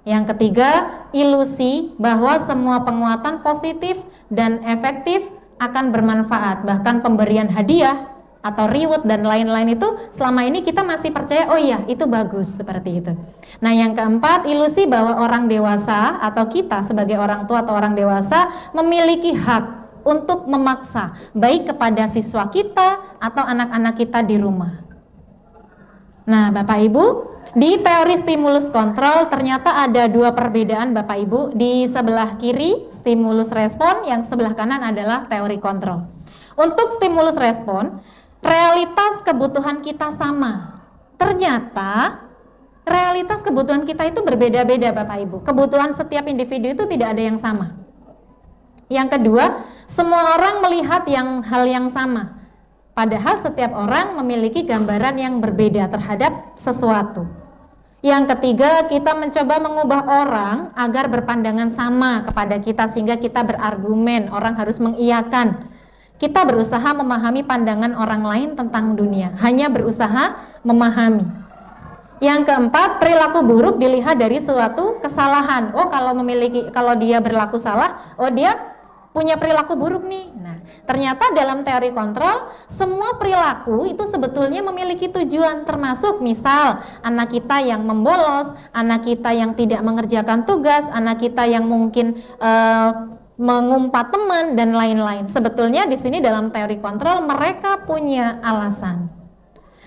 Yang ketiga, ilusi bahwa semua penguatan positif dan efektif akan bermanfaat. Bahkan pemberian hadiah atau reward dan lain-lain itu selama ini kita masih percaya, oh iya itu bagus, seperti itu. Nah, yang keempat, ilusi bahwa orang dewasa atau kita sebagai orang tua atau orang dewasa memiliki hak untuk memaksa, baik kepada siswa kita atau anak-anak kita di rumah. Nah, Bapak Ibu, di teori stimulus kontrol ternyata ada 2 perbedaan Bapak Ibu. Di sebelah kiri stimulus respon, yang sebelah kanan adalah teori kontrol. Untuk stimulus respon, realitas kebutuhan kita sama. Ternyata realitas kebutuhan kita itu berbeda-beda Bapak Ibu. Kebutuhan setiap individu itu tidak ada yang sama. Yang kedua, semua orang melihat hal yang sama. Padahal setiap orang memiliki gambaran yang berbeda terhadap sesuatu. Yang ketiga, kita mencoba mengubah orang agar berpandangan sama kepada kita, sehingga kita berargumen, orang harus mengiyakan. Kita berusaha memahami pandangan orang lain tentang dunia, hanya berusaha memahami. Yang keempat, perilaku buruk dilihat dari suatu kesalahan. Oh, kalau dia berlaku salah, oh dia punya perilaku buruk nih. Nah, Ternyata dalam teori kontrol, semua perilaku itu sebetulnya memiliki tujuan, termasuk misal anak kita yang membolos, anak kita yang tidak mengerjakan tugas, anak kita yang mungkin mengumpat teman dan lain-lain. Sebetulnya di sini dalam teori kontrol mereka punya alasan.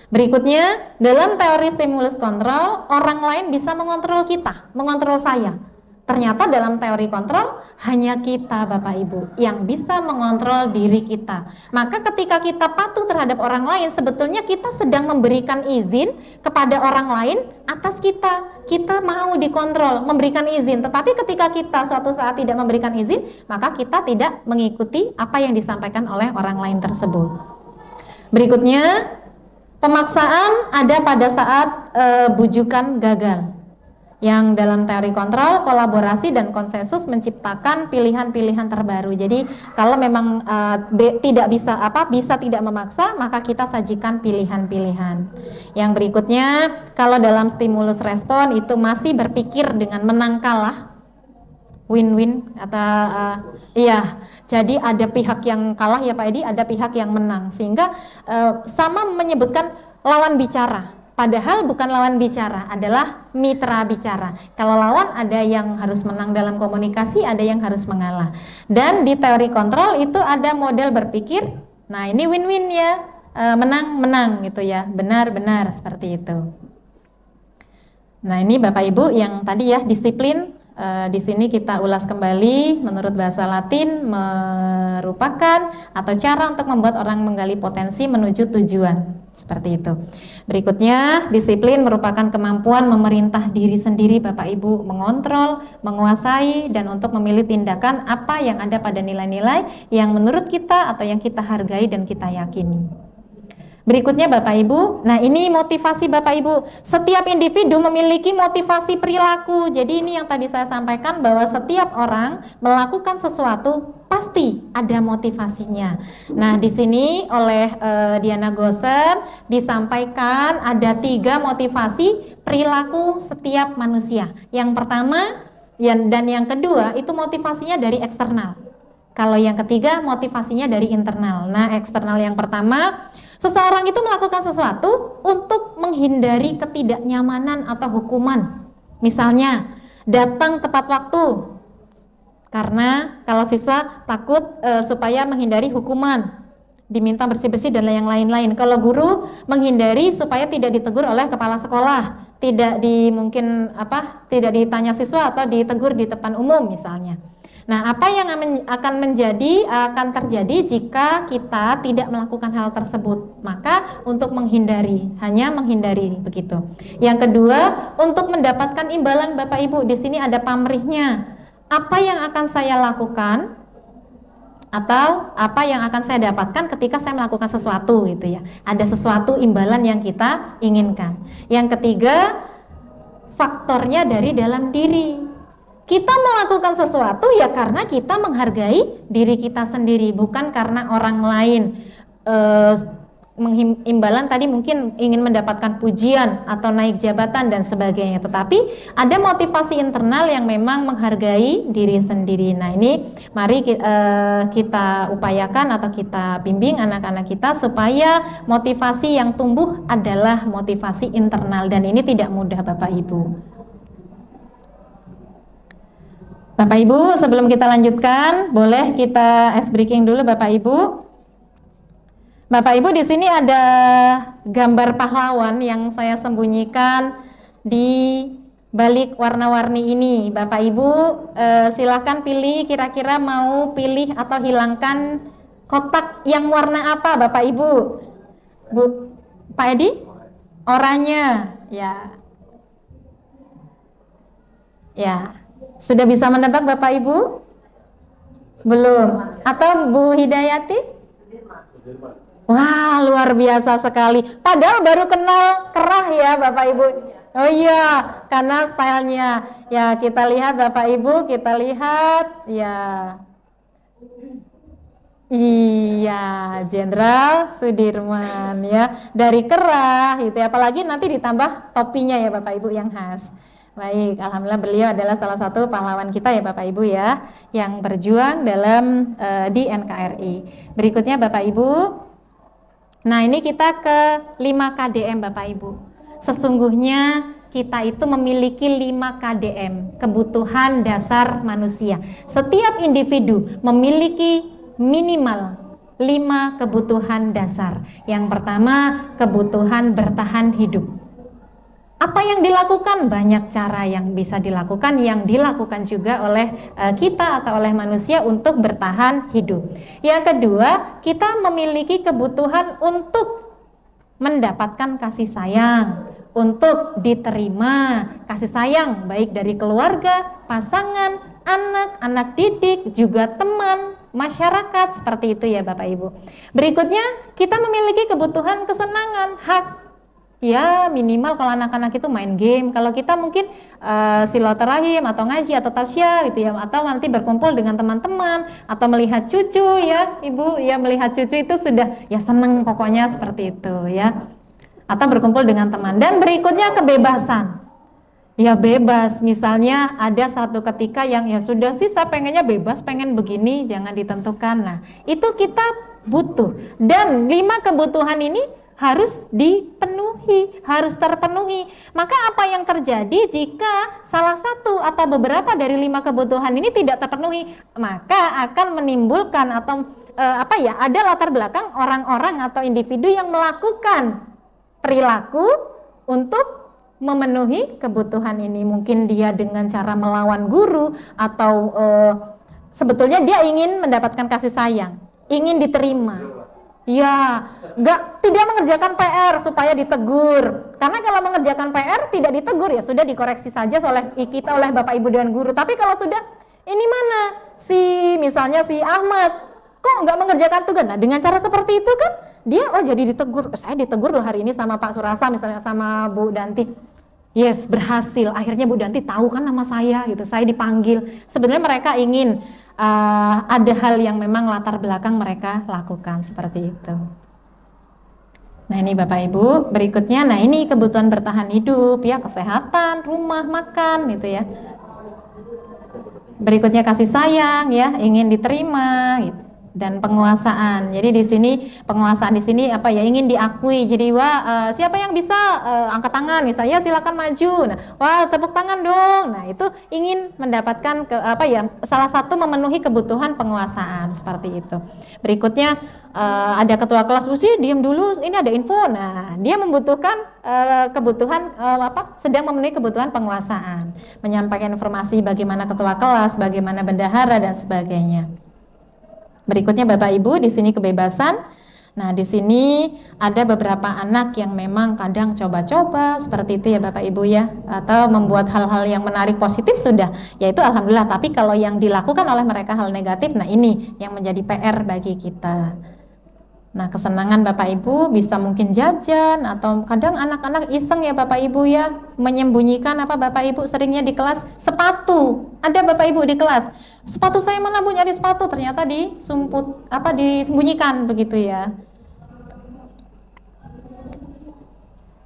Berikutnya, dalam teori stimulus kontrol, orang lain bisa mengontrol kita, mengontrol saya. Ternyata dalam teori kontrol, hanya kita Bapak Ibu yang bisa mengontrol diri kita. Maka ketika kita patuh terhadap orang lain, sebetulnya kita sedang memberikan izin kepada orang lain atas kita. Kita mau dikontrol, memberikan izin. Tetapi ketika kita suatu saat tidak memberikan izin, maka kita tidak mengikuti apa yang disampaikan oleh orang lain tersebut. Berikutnya, pemaksaan ada pada saat bujukan gagal. Yang dalam teori kontrol, kolaborasi dan konsensus menciptakan pilihan-pilihan terbaru. Jadi kalau memang bisa tidak memaksa, maka kita sajikan pilihan-pilihan. Yang berikutnya, kalau dalam stimulus respon itu masih berpikir dengan menang kalah, win-win atau jadi ada pihak yang kalah ya Pak Edi, ada pihak yang menang, sehingga sama menyebutkan lawan bicara. Padahal bukan lawan bicara, adalah mitra bicara. Kalau lawan ada yang harus menang dalam komunikasi, ada yang harus mengalah. Dan di teori kontrol itu ada model berpikir, nah ini win-win ya, menang-menang gitu ya, benar-benar seperti itu. Nah ini Bapak Ibu yang tadi ya disiplin, di sini kita ulas kembali menurut bahasa Latin merupakan atau cara untuk membuat orang menggali potensi menuju tujuan. Seperti itu. Berikutnya, disiplin merupakan kemampuan memerintah diri sendiri Bapak Ibu, mengontrol, menguasai, dan untuk memilih tindakan apa yang ada pada nilai-nilai yang menurut kita atau yang kita hargai dan kita yakini. Berikutnya Bapak Ibu, nah ini motivasi Bapak Ibu. Setiap individu memiliki motivasi perilaku. Jadi ini yang tadi saya sampaikan bahwa setiap orang melakukan sesuatu pasti ada motivasinya. Nah di sini oleh Diana Gosen disampaikan ada 3 motivasi perilaku setiap manusia. Yang pertama dan yang kedua itu motivasinya dari eksternal. Kalau yang ketiga motivasinya dari internal. Nah eksternal yang pertama, seseorang itu melakukan sesuatu untuk menghindari ketidaknyamanan atau hukuman. Misalnya, datang tepat waktu. Karena kalau siswa takut supaya menghindari hukuman, diminta bersih-bersih dan yang lain-lain. Kalau guru menghindari supaya tidak ditegur oleh kepala sekolah, tidak ditanya siswa atau ditegur di depan umum misalnya. Nah, apa yang akan terjadi jika kita tidak melakukan hal tersebut? Maka untuk menghindari, hanya menghindari begitu. Yang kedua, untuk mendapatkan imbalan Bapak Ibu, di sini ada pamrihnya. Apa yang akan saya lakukan atau apa yang akan saya dapatkan ketika saya melakukan sesuatu gitu ya. Ada sesuatu imbalan yang kita inginkan. Yang ketiga, faktornya dari dalam diri. Kita melakukan sesuatu ya karena kita menghargai diri kita sendiri, bukan karena orang lain. Imbalan tadi mungkin ingin mendapatkan pujian atau naik jabatan dan sebagainya, tetapi ada motivasi internal yang memang menghargai diri sendiri. Nah ini mari kita upayakan atau kita bimbing anak-anak kita supaya motivasi yang tumbuh adalah motivasi internal, dan ini tidak mudah Bapak Ibu. Bapak Ibu, sebelum kita lanjutkan, boleh kita ice breaking dulu Bapak Ibu. Bapak Ibu, di sini ada gambar pahlawan yang saya sembunyikan di balik warna-warni ini. Bapak Ibu, silakan pilih, kira-kira mau pilih atau hilangkan kotak yang warna apa Bapak Ibu? Bu, Pak Edi? Oranye, ya. Ya. Sudah bisa menebak Bapak Ibu? Belum? Atau Bu Hidayati? Wah, luar biasa sekali. Padahal baru kenal kerah ya Bapak Ibu. Oh iya, karena stylenya. Ya, kita lihat Bapak Ibu, kita lihat. Ya. Iya, Jenderal Sudirman ya. Dari kerah gitu ya. Apalagi nanti ditambah topinya ya Bapak Ibu yang khas. Baik, alhamdulillah beliau adalah salah satu pahlawan kita ya Bapak Ibu ya, yang berjuang dalam di NKRI. Berikutnya Bapak Ibu. Nah, ini kita ke 5 KDM Bapak Ibu. Sesungguhnya kita itu memiliki 5 KDM, kebutuhan dasar manusia. Setiap individu memiliki minimal 5 kebutuhan dasar. Yang pertama, kebutuhan bertahan hidup. Apa yang dilakukan? Banyak cara yang bisa dilakukan, yang dilakukan juga oleh kita atau oleh manusia untuk bertahan hidup. Yang kedua, kita memiliki kebutuhan untuk mendapatkan kasih sayang, untuk diterima kasih sayang baik dari keluarga, pasangan, anak didik, juga teman, masyarakat, seperti itu ya Bapak Ibu. Berikutnya, kita memiliki kebutuhan kesenangan, hak. Ya minimal kalau anak-anak itu main game, kalau kita mungkin silaturahim atau ngaji atau tausiah gitu ya, atau nanti berkumpul dengan teman-teman atau melihat cucu ya Ibu, ya melihat cucu itu sudah ya seneng pokoknya seperti itu ya, atau berkumpul dengan teman. Dan berikutnya kebebasan, ya bebas, misalnya ada satu ketika yang ya sudah sih saya pengennya bebas, pengen begini, jangan ditentukan. Nah itu kita butuh, dan 5 kebutuhan ini harus dipenuhi, harus terpenuhi. Maka apa yang terjadi jika salah satu atau beberapa dari 5 kebutuhan ini tidak terpenuhi? Maka akan menimbulkan atau ada latar belakang orang-orang atau individu yang melakukan perilaku untuk memenuhi kebutuhan ini. Mungkin dia dengan cara melawan guru, atau sebetulnya dia ingin mendapatkan kasih sayang, ingin diterima. Ya, tidak mengerjakan PR supaya ditegur. Karena kalau mengerjakan PR tidak ditegur, ya sudah dikoreksi saja oleh kita, oleh Bapak Ibu dan guru. Tapi kalau sudah, ini mana misalnya si Ahmad kok nggak mengerjakan tugas? Nah, dengan cara seperti itu kan dia jadi ditegur. Saya ditegur loh hari ini sama Pak Surasa, misalnya sama Bu Danti. Yes, berhasil. Akhirnya Bu Danti tahu kan nama saya gitu. Saya dipanggil. Sebenarnya mereka ingin ada hal yang memang latar belakang mereka lakukan seperti itu. Nah ini Bapak Ibu, berikutnya, nah ini kebutuhan bertahan hidup ya, kesehatan, rumah, makan gitu ya. Berikutnya kasih sayang ya, ingin diterima gitu. Dan penguasaan. Jadi di sini penguasaan di sini ingin diakui. Jadi siapa yang bisa angkat tangan misalnya, silakan maju. Nah, tepuk tangan dong. Nah, itu ingin mendapatkan salah satu memenuhi kebutuhan penguasaan seperti itu. Berikutnya ada ketua kelas, diam dulu, ini ada info. Nah, dia membutuhkan kebutuhan sedang memenuhi kebutuhan penguasaan, menyampaikan informasi bagaimana ketua kelas, bagaimana bendahara dan sebagainya. Berikutnya Bapak Ibu, di sini kebebasan. Nah, di sini ada beberapa anak yang memang kadang coba-coba seperti itu ya Bapak Ibu ya, atau membuat hal-hal yang menarik positif sudah, yaitu alhamdulillah. Tapi kalau yang dilakukan oleh mereka hal negatif, nah ini yang menjadi PR bagi kita. Nah, kesenangan Bapak Ibu bisa mungkin jajan, atau kadang anak-anak iseng ya Bapak Ibu ya, menyembunyikan Bapak Ibu seringnya di kelas, sepatu. Ada Bapak Ibu di kelas, sepatu saya mana Bu, nyari sepatu, ternyata disembunyikan begitu ya.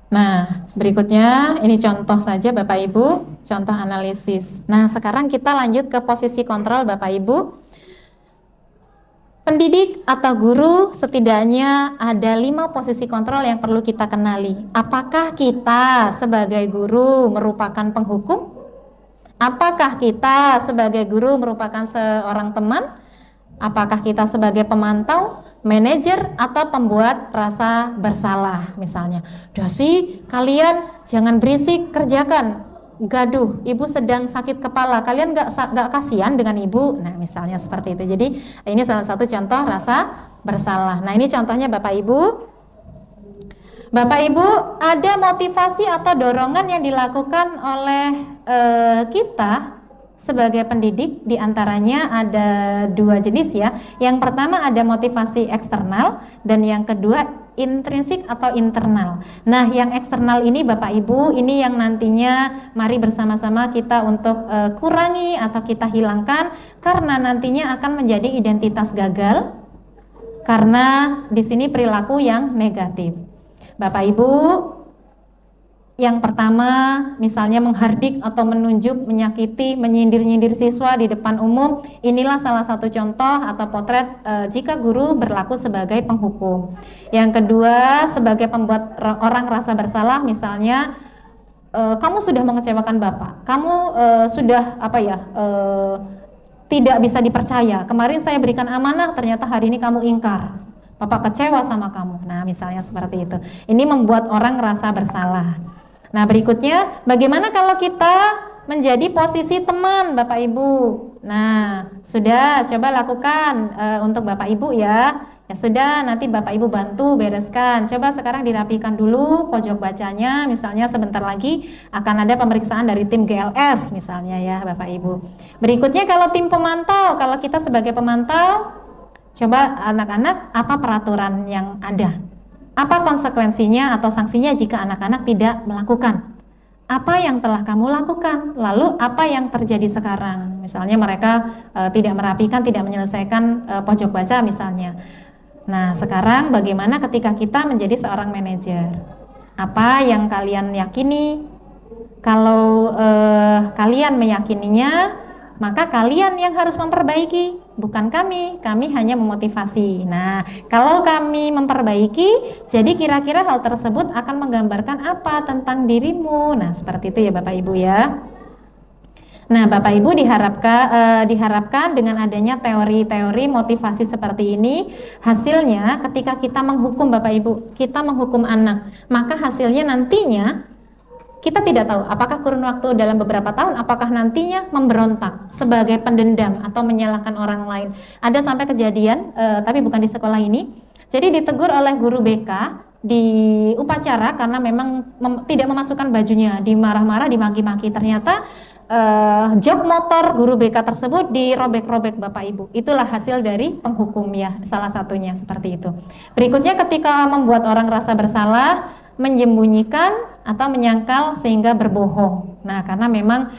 Nah, berikutnya ini contoh saja Bapak Ibu, contoh analisis. Nah, sekarang kita lanjut ke posisi kontrol Bapak Ibu. Pendidik atau guru setidaknya ada 5 posisi kontrol yang perlu kita kenali. Apakah kita sebagai guru merupakan penghukum? Apakah kita sebagai guru merupakan seorang teman? Apakah kita sebagai pemantau, manajer, atau pembuat rasa bersalah misalnya? Dasi, kalian jangan berisik, kerjakan. Gaduh, ibu sedang sakit kepala, kalian gak kasihan dengan ibu? Nah misalnya seperti itu. Jadi ini salah satu contoh rasa bersalah. Nah ini contohnya Bapak Ibu. Bapak Ibu, ada motivasi atau dorongan yang dilakukan oleh kita sebagai pendidik. Diantaranya ada 2 jenis ya. Yang pertama ada motivasi eksternal, dan yang kedua intrinsik atau internal. Nah, yang eksternal ini Bapak Ibu, ini yang nantinya mari bersama-sama kita untuk kurangi atau kita hilangkan, karena nantinya akan menjadi identitas gagal, karena di sini perilaku yang negatif. Bapak Ibu, Yang pertama, misalnya menghardik atau menunjuk, menyakiti, menyindir-nyindir siswa di depan umum. Inilah salah satu contoh atau potret jika guru berlaku sebagai penghukum. Yang kedua, sebagai pembuat orang rasa bersalah, misalnya kamu sudah mengecewakan Bapak, kamu sudah tidak bisa dipercaya. Kemarin saya berikan amanah, ternyata hari ini kamu ingkar. Bapak kecewa sama kamu. Nah, misalnya seperti itu. Ini membuat orang rasa bersalah. Nah, berikutnya, bagaimana kalau kita menjadi posisi teman Bapak Ibu? Nah, sudah coba lakukan untuk Bapak Ibu ya. Ya sudah, nanti Bapak Ibu bantu bereskan. Coba sekarang dirapikan dulu pojok bacanya. Misalnya sebentar lagi akan ada pemeriksaan dari tim GLS misalnya ya Bapak Ibu. Berikutnya kalau tim pemantau, kalau kita sebagai pemantau, coba anak-anak apa peraturan yang ada? Apa konsekuensinya atau sanksinya jika anak-anak tidak melakukan? Apa yang telah kamu lakukan? Lalu apa yang terjadi sekarang? Misalnya mereka tidak merapikan, tidak menyelesaikan pojok baca misalnya. Nah, sekarang bagaimana ketika kita menjadi seorang manajer? Apa yang kalian yakini? Kalau kalian meyakininya, maka kalian yang harus memperbaiki, bukan kami. Kami hanya memotivasi. Nah, kalau kami memperbaiki, jadi kira-kira hal tersebut akan menggambarkan apa tentang dirimu. Nah, seperti itu ya Bapak Ibu ya. Nah, Bapak Ibu diharapkan dengan adanya teori-teori motivasi seperti ini, hasilnya ketika kita menghukum Bapak Ibu, kita menghukum anak, maka hasilnya nantinya kita tidak tahu apakah kurun waktu dalam beberapa tahun, apakah nantinya memberontak sebagai pendendam atau menyalahkan orang lain. Ada sampai kejadian, tapi bukan di sekolah ini. Jadi ditegur oleh guru BK di upacara karena memang tidak memasukkan bajunya, dimarah-marah, dimaki-maki. Ternyata jok motor guru BK tersebut dirobek-robek Bapak Ibu. Itulah hasil dari penghukum ya, salah satunya seperti itu. Berikutnya ketika membuat orang rasa bersalah, menyembunyikan atau menyangkal sehingga berbohong. Nah, karena memang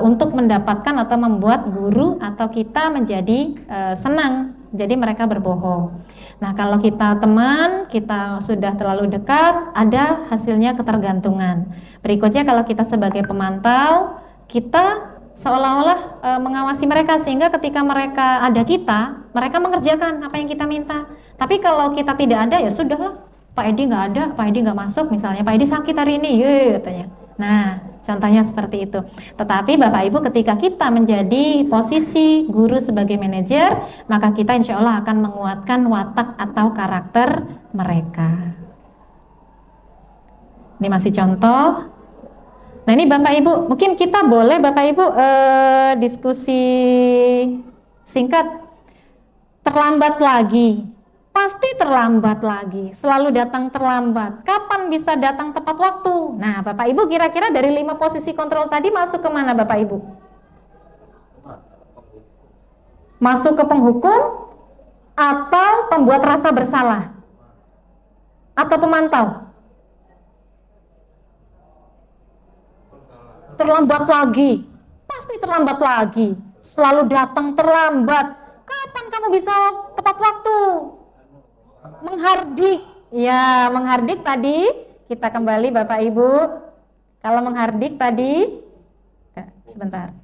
untuk mendapatkan atau membuat guru atau kita menjadi senang, jadi mereka berbohong. Nah, kalau kita teman, kita sudah terlalu dekat, ada hasilnya ketergantungan. Berikutnya kalau kita sebagai pemantau, kita seolah-olah mengawasi mereka sehingga ketika mereka ada kita, mereka mengerjakan apa yang kita minta. Tapi kalau kita tidak ada, ya sudahlah, Pak Edi nggak ada, Pak Edi nggak masuk misalnya, Pak Edi sakit hari ini, ye katanya. Nah, contohnya seperti itu. Tetapi Bapak Ibu ketika kita menjadi posisi guru sebagai manajer, maka kita insya Allah akan menguatkan watak atau karakter mereka. Ini masih contoh. Nah, ini Bapak Ibu, mungkin kita boleh Bapak Ibu diskusi singkat. Terlambat lagi, pasti terlambat lagi, selalu datang terlambat. Kapan bisa datang tepat waktu? Nah, Bapak Ibu kira-kira dari 5 posisi kontrol tadi masuk ke mana Bapak Ibu? Masuk ke penghukum atau pembuat rasa bersalah? Atau pemantau? Terlambat lagi, pasti terlambat lagi, selalu datang terlambat. Kapan kamu bisa tepat waktu? Menghardik, ya menghardik tadi, kita kembali Bapak Ibu. Kalau menghardik tadi, sebentar,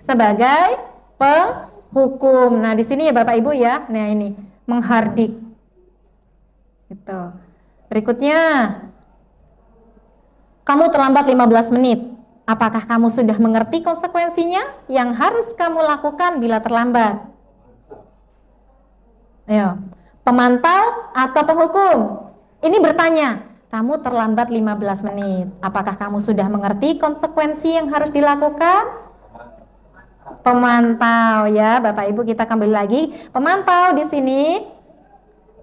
sebagai penghukum. Nah di sini ya Bapak Ibu ya, nah ini menghardik. Gitu. Berikutnya, kamu terlambat 15 menit. Apakah kamu sudah mengerti konsekuensinya yang harus kamu lakukan bila terlambat? Ayo, pemantau atau penghukum? Ini bertanya, kamu terlambat 15 menit. Apakah kamu sudah mengerti konsekuensi yang harus dilakukan? Pemantau ya, Bapak Ibu kita kembali lagi. Pemantau di sini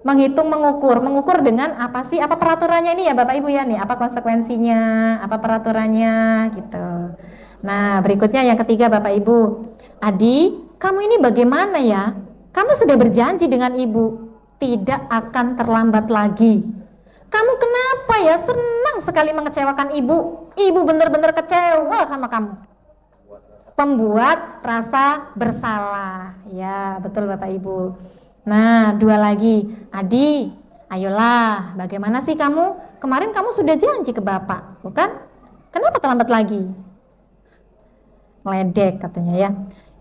menghitung, mengukur dengan apa sih, apa peraturannya ini ya Bapak Ibu ya nih, apa konsekuensinya, apa peraturannya gitu. Nah berikutnya yang ketiga Bapak Ibu, Adi, kamu ini bagaimana ya? Kamu sudah berjanji dengan ibu tidak akan terlambat lagi. Kamu kenapa ya senang sekali mengecewakan ibu? Ibu benar-benar kecewa sama kamu. Pembuat rasa bersalah. Ya betul Bapak Ibu. Nah, 2 lagi. Adi, Ayolah, bagaimana sih kamu? Kemarin kamu sudah janji ke Bapak, bukan? Kenapa terlambat lagi? Meledek katanya ya.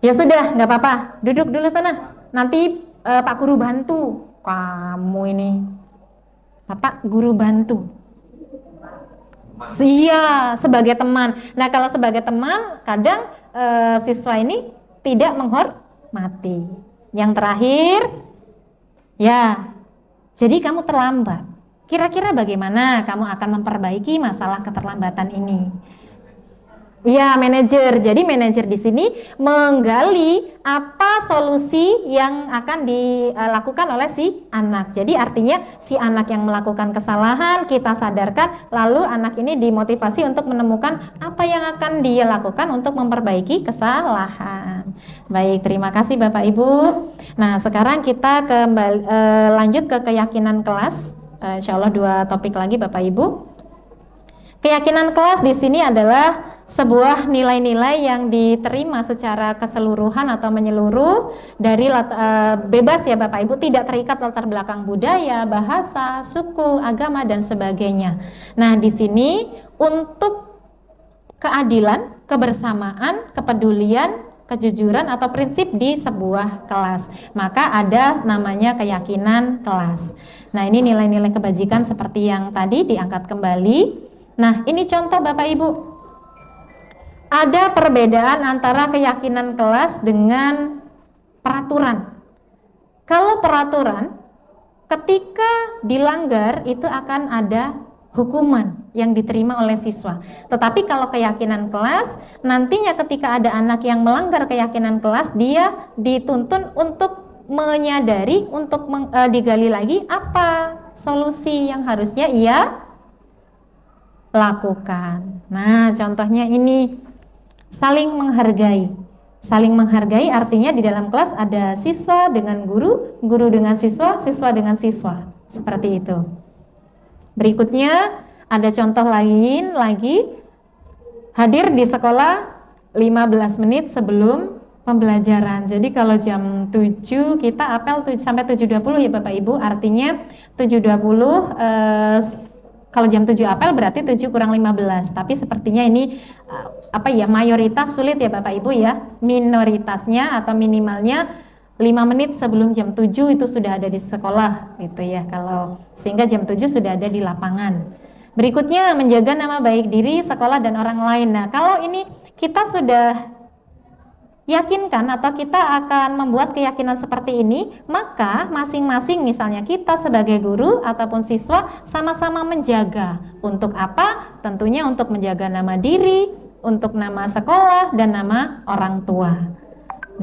Ya sudah, nggak apa-apa. Duduk dulu sana. Nanti Pak Guru bantu. Kamu ini. Bapak Guru bantu. Iya, sebagai teman. Nah, kalau sebagai teman, kadang siswa ini tidak menghormati. Yang terakhir, ya, jadi kamu terlambat. Kira-kira bagaimana kamu akan memperbaiki masalah keterlambatan ini? Ya, manajer. Jadi manajer di sini menggali apa solusi yang akan dilakukan oleh si anak. Jadi artinya si anak yang melakukan kesalahan kita sadarkan, lalu anak ini dimotivasi untuk menemukan apa yang akan dia lakukan untuk memperbaiki kesalahan. Baik, terima kasih Bapak Ibu. Nah, sekarang kita kembali lanjut ke keyakinan kelas. Insya Allah 2 topik lagi Bapak Ibu. Keyakinan kelas di sini adalah sebuah nilai-nilai yang diterima secara keseluruhan atau menyeluruh dari bebas ya Bapak Ibu, tidak terikat latar belakang budaya, bahasa, suku, agama dan sebagainya. Nah, di sini untuk keadilan, kebersamaan, kepedulian, kejujuran atau prinsip di sebuah kelas, maka ada namanya keyakinan kelas. Nah, ini nilai-nilai kebajikan seperti yang tadi diangkat kembali. Nah, ini contoh Bapak Ibu. Ada perbedaan antara keyakinan kelas dengan peraturan. Kalau peraturan, ketika dilanggar itu akan ada hukuman yang diterima oleh siswa. Tetapi kalau keyakinan kelas, nantinya ketika ada anak yang melanggar keyakinan kelas, dia dituntun untuk menyadari, untuk digali lagi apa solusi yang harusnya ia lakukan. Nah, contohnya ini saling menghargai. Saling menghargai artinya di dalam kelas ada siswa dengan guru, guru dengan siswa, siswa dengan siswa. Seperti itu. Berikutnya ada contoh lain lagi. Hadir di sekolah 15 menit sebelum pembelajaran. Jadi kalau jam 7 kita apel sampai 7.20 ya Bapak Ibu. Artinya 7.20 kalau jam 7 apel berarti 7 kurang 15. Tapi sepertinya ini mayoritas sulit ya Bapak Ibu ya. Minoritasnya atau minimalnya 5 menit sebelum jam 7 itu sudah ada di sekolah gitu ya. Kalau sehingga jam 7 sudah ada di lapangan. Berikutnya menjaga nama baik diri, sekolah dan orang lain. Nah, kalau ini kita sudah yakinkan atau kita akan membuat keyakinan seperti ini, maka masing-masing misalnya kita sebagai guru ataupun siswa sama-sama menjaga. Untuk apa? Tentunya untuk menjaga nama diri, untuk nama sekolah dan nama orang tua.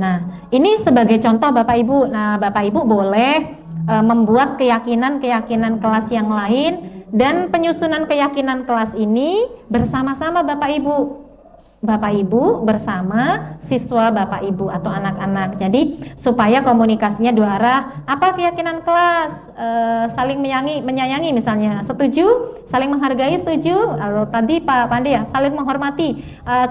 Nah, ini sebagai contoh Bapak Ibu. Nah, Bapak Ibu boleh membuat keyakinan-keyakinan kelas yang lain dan penyusunan keyakinan kelas ini bersama-sama Bapak Ibu. Bapak Ibu bersama siswa Bapak Ibu atau anak-anak. Jadi supaya komunikasinya 2 arah. Apa keyakinan kelas? Saling menyayangi misalnya. Setuju? Saling menghargai, setuju? Tadi Pak Pandi ya, saling menghormati.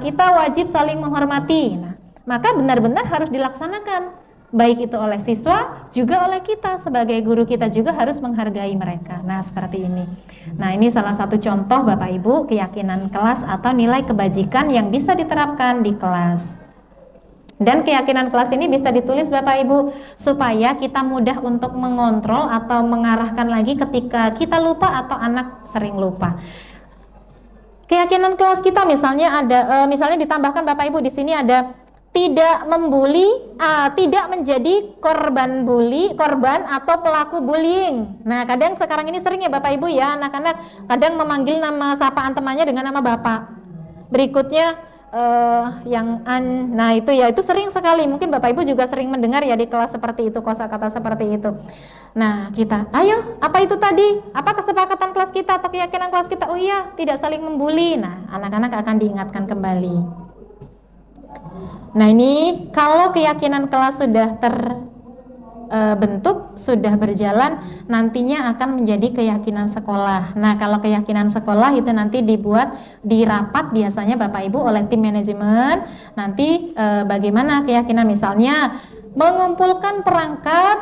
Kita wajib saling menghormati. Nah, maka benar-benar harus dilaksanakan. Baik itu oleh siswa, juga oleh kita sebagai guru, kita juga harus menghargai mereka. Nah, seperti ini. Nah, ini salah satu contoh Bapak Ibu keyakinan kelas atau nilai kebajikan yang bisa diterapkan di kelas. Dan keyakinan kelas ini bisa ditulis Bapak Ibu supaya kita mudah untuk mengontrol atau mengarahkan lagi ketika kita lupa atau anak sering lupa. Keyakinan kelas kita misalnya ada misalnya ditambahkan Bapak Ibu di sini ada tidak membuli, tidak menjadi korban atau pelaku bullying. Nah, kadang sekarang ini sering ya Bapak Ibu ya, anak-anak kadang memanggil nama sapaan temannya dengan nama Bapak. Berikutnya nah itu ya, itu sering sekali. Mungkin Bapak Ibu juga sering mendengar ya di kelas seperti itu, kosakata seperti itu. Nah, kita, ayo, apa itu tadi? Apa kesepakatan kelas kita atau keyakinan kelas kita? Oh iya, tidak saling membuli. Nah, anak-anak akan diingatkan kembali. Nah, ini kalau keyakinan kelas sudah terbentuk, sudah berjalan, nantinya akan menjadi keyakinan sekolah. Nah, kalau keyakinan sekolah itu nanti dibuat di rapat biasanya Bapak Ibu oleh tim manajemen. Nanti bagaimana keyakinan misalnya mengumpulkan perangkat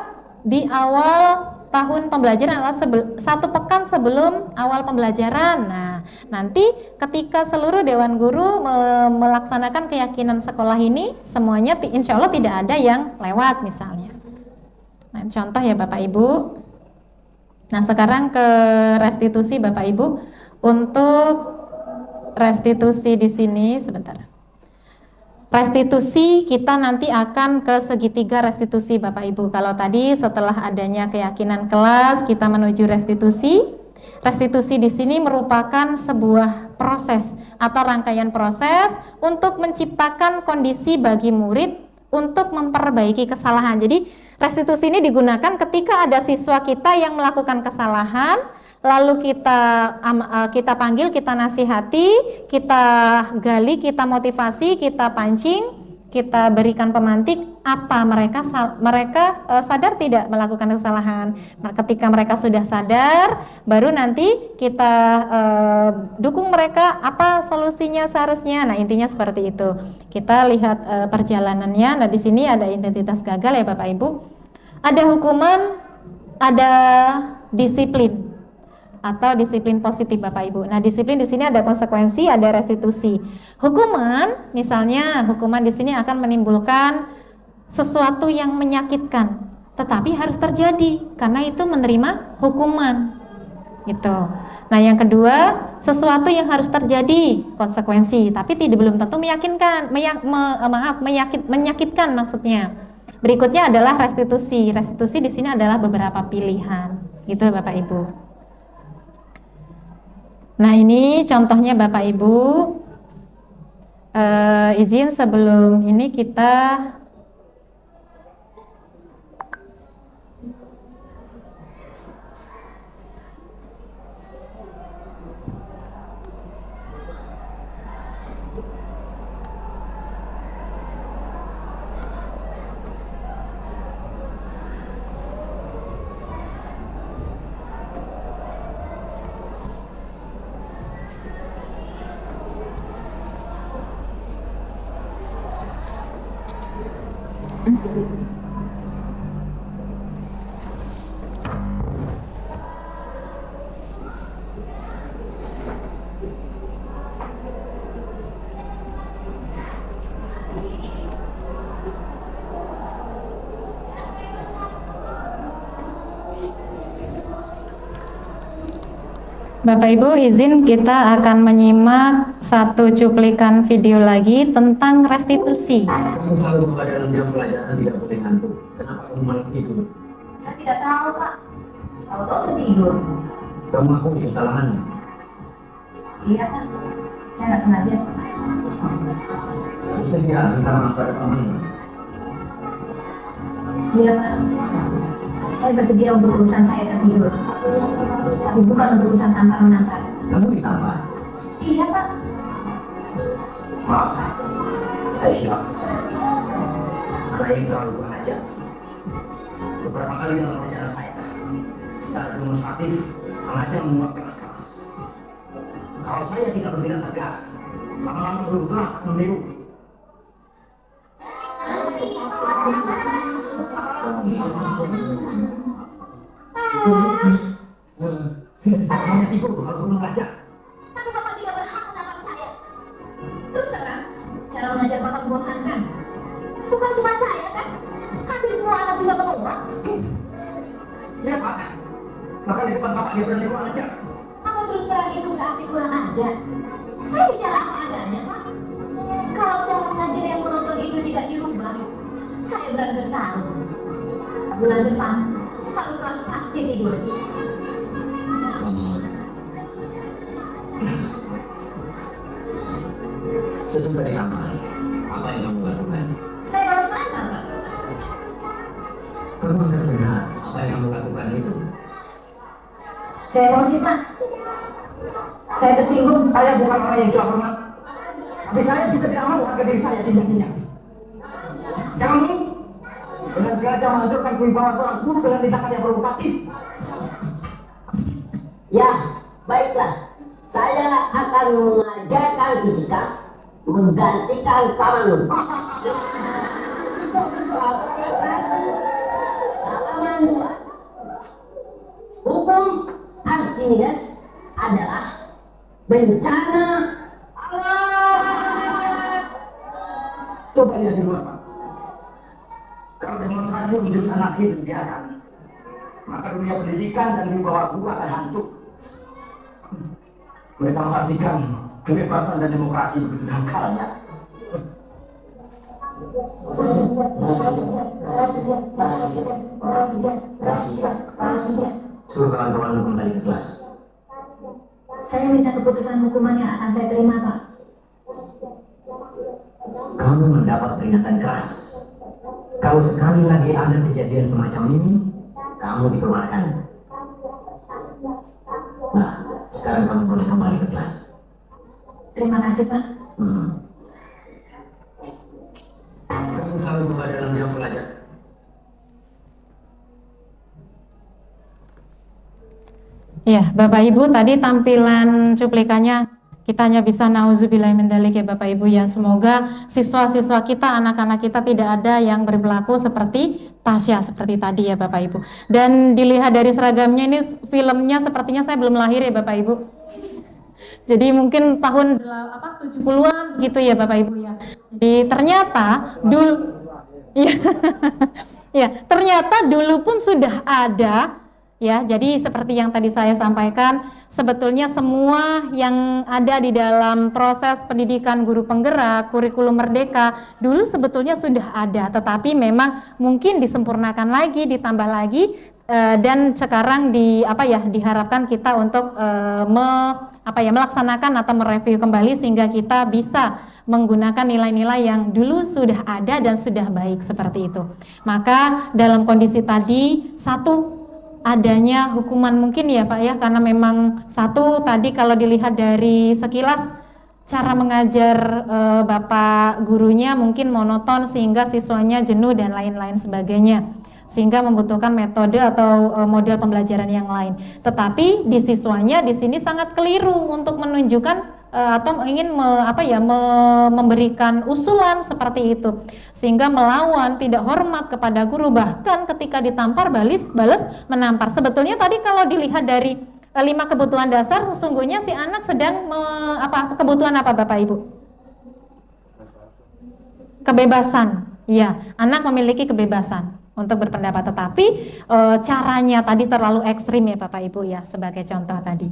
di awal tahun pembelajaran atau 1 pekan sebelum awal pembelajaran. Nah, nanti ketika seluruh Dewan Guru melaksanakan keyakinan sekolah ini, semuanya insya Allah tidak ada yang lewat misalnya. Nah, contoh ya Bapak Ibu. Nah, sekarang ke restitusi Bapak Ibu. Untuk restitusi di sini sebentar. Restitusi kita nanti akan ke segitiga restitusi Bapak Ibu. Kalau tadi setelah adanya keyakinan kelas kita menuju restitusi. Restitusi di sini merupakan sebuah proses atau rangkaian proses untuk menciptakan kondisi bagi murid untuk memperbaiki kesalahan. Jadi restitusi ini digunakan ketika ada siswa kita yang melakukan kesalahan, lalu kita panggil, kita nasihati, kita gali, kita motivasi, kita pancing, kita berikan pemantik apa mereka sadar tidak melakukan kesalahan. Ketika mereka sudah sadar, baru nanti kita dukung mereka apa solusinya seharusnya. Nah, intinya seperti itu. Kita lihat perjalanannya. Nah, di sini ada identitas gagal ya Bapak Ibu. Ada hukuman, ada disiplin atau disiplin positif Bapak Ibu. Nah, disiplin di sini ada konsekuensi, ada restitusi. Hukuman, misalnya hukuman di sini akan menimbulkan sesuatu yang menyakitkan, tetapi harus terjadi karena itu menerima hukuman. Gitu. Nah, yang kedua, sesuatu yang harus terjadi, konsekuensi, tapi belum tentu meyakinkan, menyakitkan maksudnya. Berikutnya adalah restitusi. Restitusi di sini adalah beberapa pilihan. Gitu Bapak Ibu. Nah, ini contohnya Bapak Ibu. Izin sebelum ini kita Bapak Ibu izin kita akan menyimak satu cuplikan video lagi tentang restitusi. Kamu tahu bahwa dalam jam pelajaran tidak boleh ngantuk. Kenapa kamu malah tidur? Saya tidak tahu, Pak. Tahu-tahu saya tidur. Kamu mengakui kesalahan. Iya, Pak. Saya nggak sengaja. Bisa tidak minta maaf pada kamu? Iya, Pak. Saya bersedia untuk urusan saya tertidur. Tapi bukan untuk urusan tampar-menampar. Kamu ditampar? Iya, Pak. Maaf, saya hilaf. Anak ini terlalu kurang ajar. Beberapa kali dalam acara saya, secara demonstratif, sengaja membuat keras-keras. Kalau saya tidak bertindak tegas, lama-lama seluruh kelas akan meniru. Hanya tidur, harus mengajar. Tapi Bapak tidak berhak menampar saya. Terus terang, cara mengajar Bapak membosankan. Bukan cuma saya, kan? Hampir semua anak juga menolak. Ya Pak, maka di depan Bapak dia berani kurang ajar. Apa terus terang itu berarti kurang ajar? Saya bicara apa adanya, Pak. Kalau cara mengajar yang menonton itu tidak dirubah, saya berani bertaruh. Bulan depan, selalu kelas pasti tidur. Sesudah di kamar, apa yang kamu lakukan? Saya baru sadar, Pak. Kamu akan benar apa yang kamu lakukan itu. Saya emosi, Pak. Saya tersinggung. Saya bukan orang yang tidak hormat, tapi saya juga tidak mau harga diri saya diinjak-injak. Kamu dengan sengaja menghancurkan kewibawaan seorang guru dengan tindakan yang provokatif. Ya, baiklah. Saya akan mengajarkan fisika menggantikan Pak Mangun. Halaman ini guys adalah bencana alam. Coba lihat di luar, Pak. Kalau demonstrasi menjurus anarki dibiarkan, maka dunia pendidikan dan wibawa guru akan hancur. Mereka mengartikan kebebasan dan demokrasi begitu dangkalnya. Suruh kawan-kawan kembali ke kelas. Saya minta keputusan hukuman yang akan saya terima, Pak. Kamu mendapat peringatan keras. Kalau sekali lagi ada kejadian semacam ini, kamu dikeluarkan. Nah, sekarang kamu boleh kembali ke kelas. Terima kasih, Pak. Kamu selalu berada dalam jam belajar. Ya, Bapak Ibu, tadi tampilan cuplikannya kita hanya bisa nauzubillahi min dzalik ya Bapak Ibu ya. Semoga siswa-siswa kita, anak-anak kita tidak ada yang berperilaku seperti Tasya seperti tadi ya Bapak Ibu. Dan dilihat dari seragamnya ini filmnya sepertinya saya belum lahir ya Bapak Ibu. Jadi mungkin tahun 70-an gitu ya Bapak Ibu ya. Jadi ternyata dulu ya, ternyata dulu pun sudah ada. Ya, jadi seperti yang tadi saya sampaikan, sebetulnya semua yang ada di dalam proses pendidikan guru penggerak, kurikulum merdeka, dulu sebetulnya sudah ada, tetapi memang mungkin disempurnakan lagi, ditambah lagi, dan sekarang diharapkan kita untuk melaksanakan atau mereview kembali sehingga kita bisa menggunakan nilai-nilai yang dulu sudah ada dan sudah baik seperti itu. Maka dalam kondisi tadi, satu, adanya hukuman mungkin ya Pak ya, karena memang satu tadi kalau dilihat dari sekilas cara mengajar Bapak gurunya mungkin monoton sehingga siswanya jenuh dan lain-lain sebagainya, sehingga membutuhkan metode atau model pembelajaran yang lain. Tetapi di siswanya di sini sangat keliru untuk menunjukkan atau ingin memberikan usulan seperti itu, sehingga melawan, tidak hormat kepada guru, bahkan ketika ditampar balas menampar. Sebetulnya tadi kalau dilihat dari 5 kebutuhan dasar, sesungguhnya si anak sedang kebutuhan apa Bapak Ibu? Kebebasan. Ya, anak memiliki kebebasan untuk berpendapat, tetapi caranya tadi terlalu ekstrim ya Bapak Ibu ya, sebagai contoh tadi.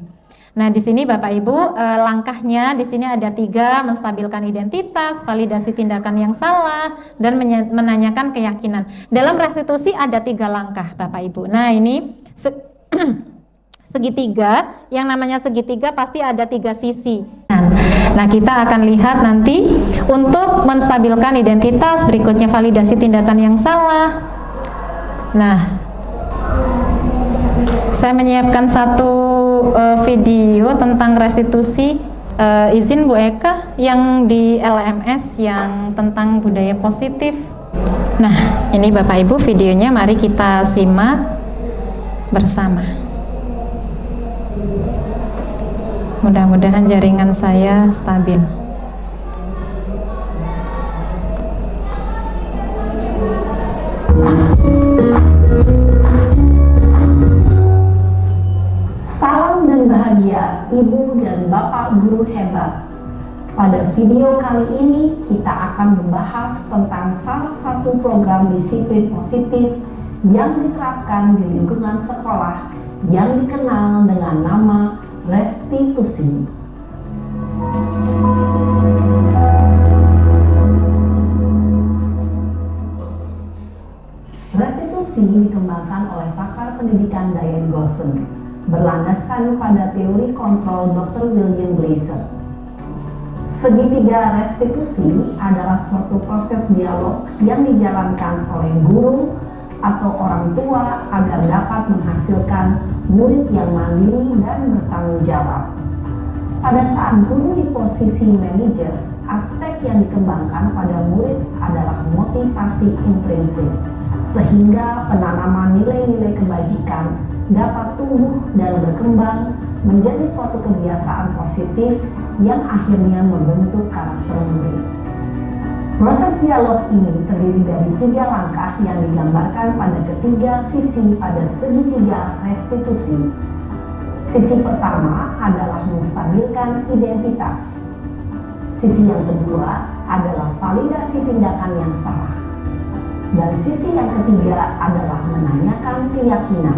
Nah, di sini Bapak Ibu langkahnya di sini ada 3: menstabilkan identitas, validasi tindakan yang salah, dan menanyakan keyakinan. Dalam restitusi ada 3 langkah Bapak Ibu. Nah, ini segitiga, yang namanya segitiga pasti ada 3 sisi. Nah, kita akan lihat nanti untuk menstabilkan identitas, berikutnya validasi tindakan yang salah. Nah, saya menyiapkan satu video tentang restitusi, izin Bu Eka, yang di LMS yang tentang budaya positif. Nah, ini Bapak Ibu videonya, mari kita simak bersama. Mudah-mudahan jaringan saya stabil. Salam dan bahagia Ibu dan Bapak guru hebat. Pada video kali ini kita akan membahas tentang salah satu program disiplin positif yang diterapkan di lingkungan sekolah yang dikenal dengan nama restitusi. Restitusi dikembangkan oleh pakar pendidikan Diane Gosson, berlandaskan pada teori kontrol Dr. William Glasser. Segitiga restitusi adalah suatu proses dialog yang dijalankan oleh guru atau orang tua agar dapat menghasilkan murid yang mandiri dan bertanggung jawab. Pada saat guru di posisi manajer, aspek yang dikembangkan pada murid adalah motivasi intrinsik, sehingga penanaman nilai-nilai kebajikan dapat tumbuh dan berkembang menjadi suatu kebiasaan positif yang akhirnya membentuk karakter murid. Proses dialog ini terdiri dari 3 langkah yang digambarkan pada ketiga sisi pada segitiga restitusi. Sisi pertama adalah menstabilkan identitas. Sisi yang kedua adalah validasi tindakan yang salah. Dan sisi yang ketiga adalah menanyakan keyakinan.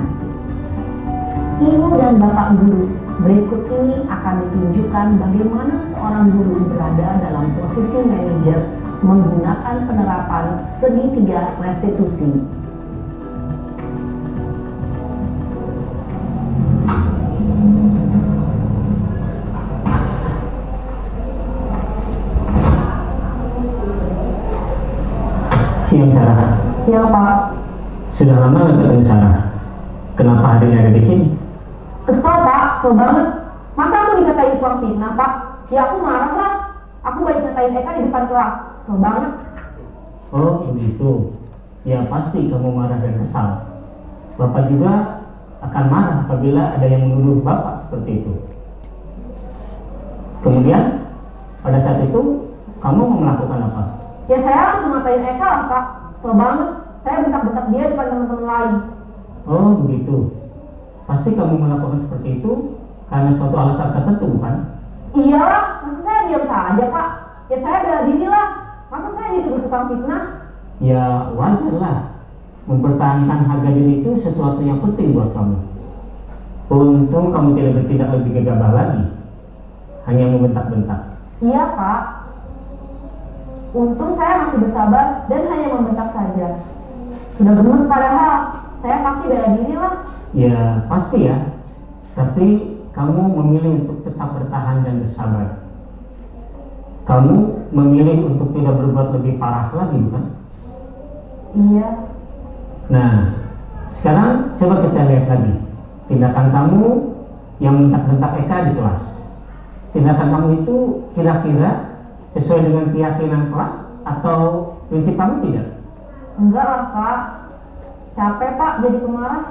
Ibu dan Bapak guru, berikut ini akan ditunjukkan bagaimana seorang guru berada dalam posisi manajer menggunakan penerapan segitiga restitusi. Siang Sarah. Siang Pak. Sudah lama nggak ketemu Sarah. Kenapa hadirnya ada di sini? Kesel Pak, kesel banget. Masa aku dikatain tukang fitnah Pak? Ya aku marah lah. Aku balik ngatain Eka di depan kelas. Kesel banget. Oh begitu. Ya pasti kamu marah dan kesal. Bapak juga akan marah apabila ada yang menuduh Bapak seperti itu. Kemudian pada saat itu kamu mau melakukan apa? Ya saya langsung ngatain Eka lah Pak. Kesel banget. Saya bentak-bentak dia depan teman-teman lain. Oh begitu. Pasti kamu melakukan seperti itu karena suatu alasan tertentu, bukan? Iyalah, masa saya diam saja Pak? Ya saya bela diri lah. Masa saya dituduh tukang fitnah? Ya wajar lah. Mempertahankan harga diri itu sesuatu yang penting buat kamu. Untung kamu tidak bertindak lebih gegabah lagi, hanya membentak-bentak. Iya Pak. Untung saya masih bersabar dan hanya membentak saja. Sudah gemes padahal. Saya pasti bela diri lah. Ya pasti ya. Tapi kamu memilih untuk tetap bertahan dan bersabar. Kamu memilih untuk tidak berbuat lebih parah lagi, bukan? Iya. Nah, sekarang coba kita lihat lagi tindakan kamu yang bentak-bentak Eka di kelas. Tindakan kamu itu kira-kira sesuai dengan keyakinan kelas atau prinsip kamu tidak? Enggak lah Pak. Capek Pak jadi pemarah.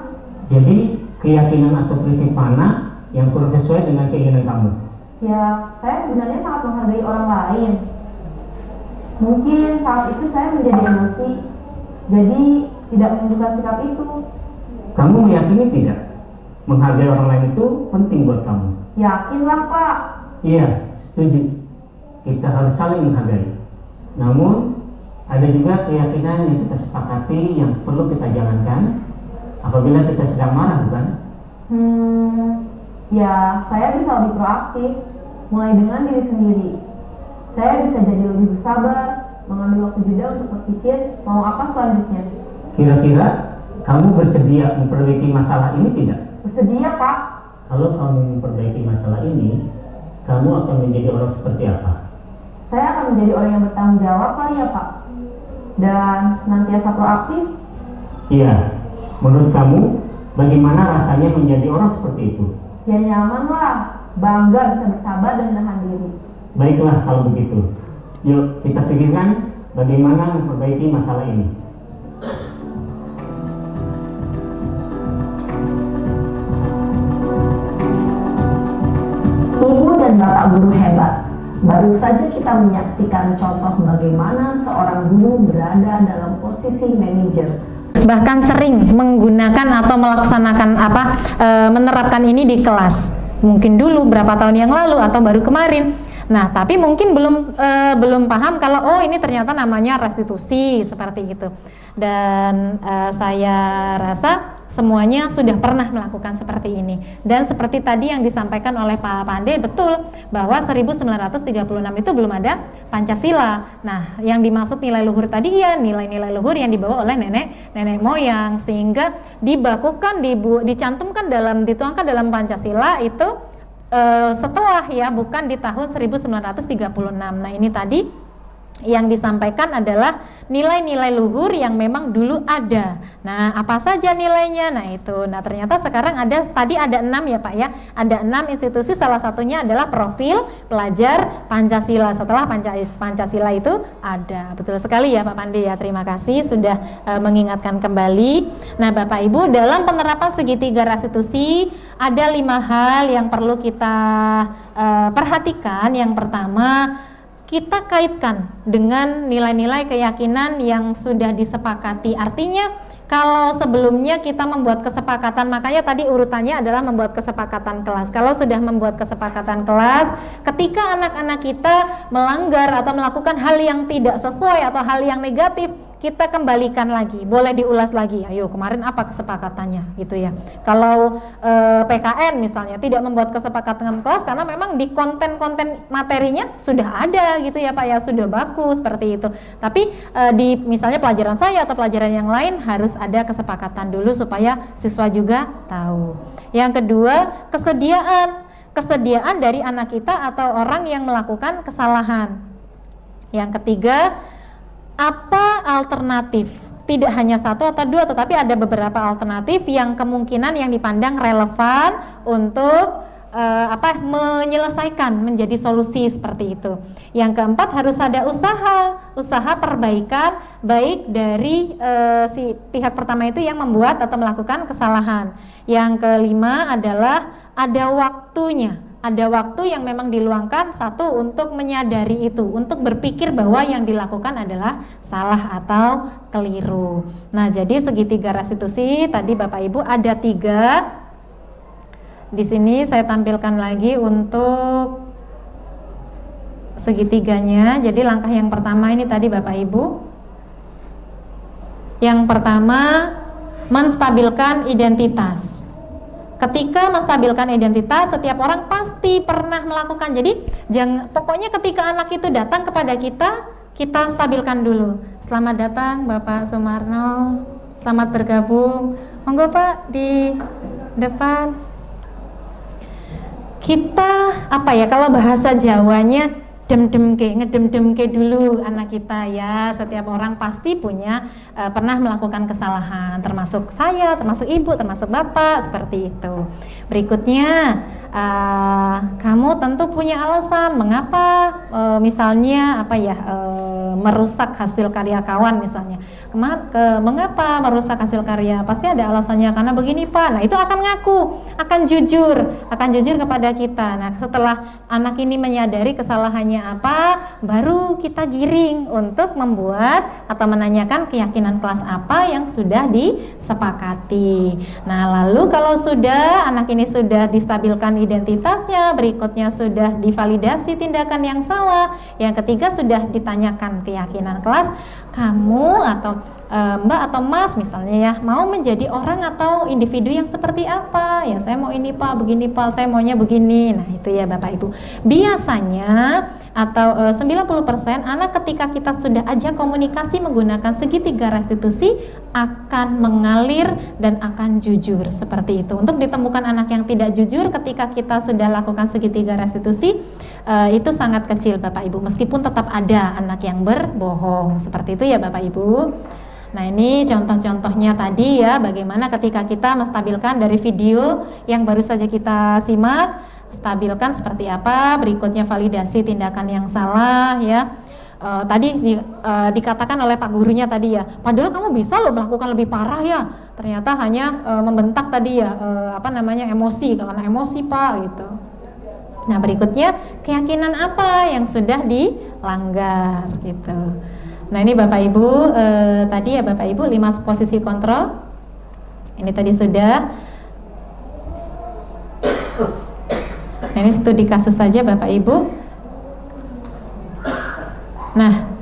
Jadi keyakinan atau prinsip mana yang kurang sesuai dengan keinginan kamu? Ya, saya sebenarnya sangat menghargai orang lain. Mungkin saat itu saya menjadi emosi, jadi tidak menunjukkan sikap itu. Kamu meyakini tidak? Menghargai orang lain itu penting buat kamu. Yakinlah Pak. Iya, setuju. Kita harus saling menghargai. Namun ada juga keyakinan yang kita sepakati yang perlu kita jalankan apabila kita sedang marah, bukan? Ya saya bisa lebih proaktif, mulai dengan diri sendiri. Saya bisa jadi lebih bersabar, mengambil waktu jeda untuk berpikir mau apa selanjutnya. Kira-kira kamu bersedia memperbaiki masalah ini tidak? Bersedia Pak. Kalau kamu memperbaiki masalah ini, kamu akan menjadi orang seperti apa? Saya akan menjadi orang yang bertanggung jawab kali ya Pak. Dan senantiasa proaktif. Iya. Menurut kamu, bagaimana rasanya menjadi orang seperti itu? Ya nyaman lah, bangga bisa bersabar dan menahan diri. Baiklah kalau begitu. Yuk kita pikirkan bagaimana memperbaiki masalah ini. Ibu dan Bapak guru hebat. Baru saja kita menyaksikan contoh bagaimana seorang guru berada dalam posisi manajer. Bahkan sering menggunakan atau melaksanakan menerapkan ini di kelas. Mungkin dulu berapa tahun yang lalu atau baru kemarin. Nah, tapi mungkin belum paham kalau ini ternyata namanya restitusi seperti itu. Dan saya rasa semuanya sudah pernah melakukan seperti ini. Dan seperti tadi yang disampaikan oleh Pak Pande, betul bahwa 1936 itu belum ada Pancasila. Nah, yang dimaksud nilai luhur tadi ya nilai-nilai luhur yang dibawa oleh nenek moyang, sehingga dibakukan, dicantumkan dituangkan dalam Pancasila itu setelah ya, bukan di tahun 1936. Nah, ini tadi yang disampaikan adalah nilai-nilai luhur yang memang dulu ada. Nah, apa saja nilainya? Nah, itu. Nah, ternyata sekarang tadi ada 6 ya Pak ya. Ada 6 institusi, salah satunya adalah profil pelajar Pancasila. Setelah Pancasila itu ada. Betul sekali ya Pak Pandi ya. Terima kasih sudah mengingatkan kembali. Nah, Bapak Ibu, dalam penerapan segitiga restitusi ada 5 hal yang perlu kita perhatikan. Yang pertama, kita kaitkan dengan nilai-nilai keyakinan yang sudah disepakati. Artinya Kalau sebelumnya kita membuat kesepakatan, makanya tadi urutannya adalah membuat kesepakatan kelas. Kalau sudah membuat kesepakatan kelas, ketika anak-anak kita melanggar atau melakukan hal yang tidak sesuai atau hal yang negatif, kita kembalikan lagi, boleh diulas lagi. Ayo, kemarin apa kesepakatannya, gitu ya. Kalau PKN misalnya tidak membuat kesepakatan kelas karena memang di konten-konten materinya sudah ada, gitu ya Pak ya, sudah bagus seperti itu. Tapi di misalnya pelajaran saya atau pelajaran yang lain harus ada kesepakatan dulu supaya siswa juga tahu. Yang kedua, kesediaan dari anak kita atau orang yang melakukan kesalahan. Yang ketiga, apa alternatif? Tidak hanya satu atau dua, tetapi ada beberapa alternatif yang kemungkinan yang dipandang relevan untuk menyelesaikan, menjadi solusi seperti itu. Yang keempat, harus ada usaha perbaikan baik dari si pihak pertama itu yang membuat atau melakukan kesalahan. Yang kelima adalah ada waktunya. Ada waktu yang memang diluangkan satu untuk menyadari itu, untuk berpikir bahwa yang dilakukan adalah salah atau keliru. Nah, jadi segitiga restitusi tadi Bapak Ibu ada 3. Di sini saya tampilkan lagi untuk segitiganya. Jadi langkah yang pertama ini tadi Bapak Ibu. Yang pertama, menstabilkan identitas. Ketika menstabilkan identitas, setiap orang pasti pernah melakukan. Jadi pokoknya ketika anak itu datang kepada kita stabilkan dulu. Selamat datang Bapak Sumarno, selamat bergabung. Monggo Pak di depan. Kita kalau bahasa Jawanya ngedem-demke dulu anak kita ya. Setiap orang pasti punya pernah melakukan kesalahan, termasuk saya, termasuk ibu, termasuk bapak, seperti itu. Berikutnya, kamu tentu punya alasan mengapa misalnya merusak hasil karya kawan misalnya. Mengapa merusak hasil karya? Pasti ada alasannya, karena begini Pak. Nah, itu akan ngaku, akan jujur kepada kita. Nah, setelah anak ini menyadari kesalahannya apa, baru kita giring untuk membuat atau menanyakan keyakinan kelas apa yang sudah disepakati. Nah, lalu kalau sudah anak ini sudah distabilkan identitasnya, berikutnya sudah divalidasi tindakan yang salah, yang ketiga sudah ditanyakan keyakinan kelas, kamu atau Mbak atau Mas misalnya ya, mau menjadi orang atau individu yang seperti apa? Ya saya mau ini Pak, begini Pak, saya maunya begini. Nah itu ya Bapak Ibu. Biasanya atau 90% anak ketika kita sudah ajak komunikasi menggunakan segitiga restitusi akan mengalir dan akan jujur seperti itu. Untuk ditemukan anak yang tidak jujur ketika kita sudah lakukan segitiga restitusi itu sangat kecil Bapak Ibu, meskipun tetap ada anak yang berbohong seperti itu ya Bapak Ibu. Nah ini contoh-contohnya tadi ya, bagaimana ketika kita menstabilkan dari video yang baru saja kita simak, stabilkan seperti apa, berikutnya validasi tindakan yang salah ya. Tadi dikatakan oleh Pak gurunya tadi ya, padahal kamu bisa loh melakukan lebih parah ya, ternyata hanya membentak tadi ya, emosi, karena emosi Pak gitu. Nah berikutnya keyakinan apa yang sudah dilanggar gitu. Nah ini Bapak Ibu, tadi ya Bapak Ibu 5 posisi kontrol. Ini tadi sudah. Nah ini studi kasus saja Bapak Ibu. Nah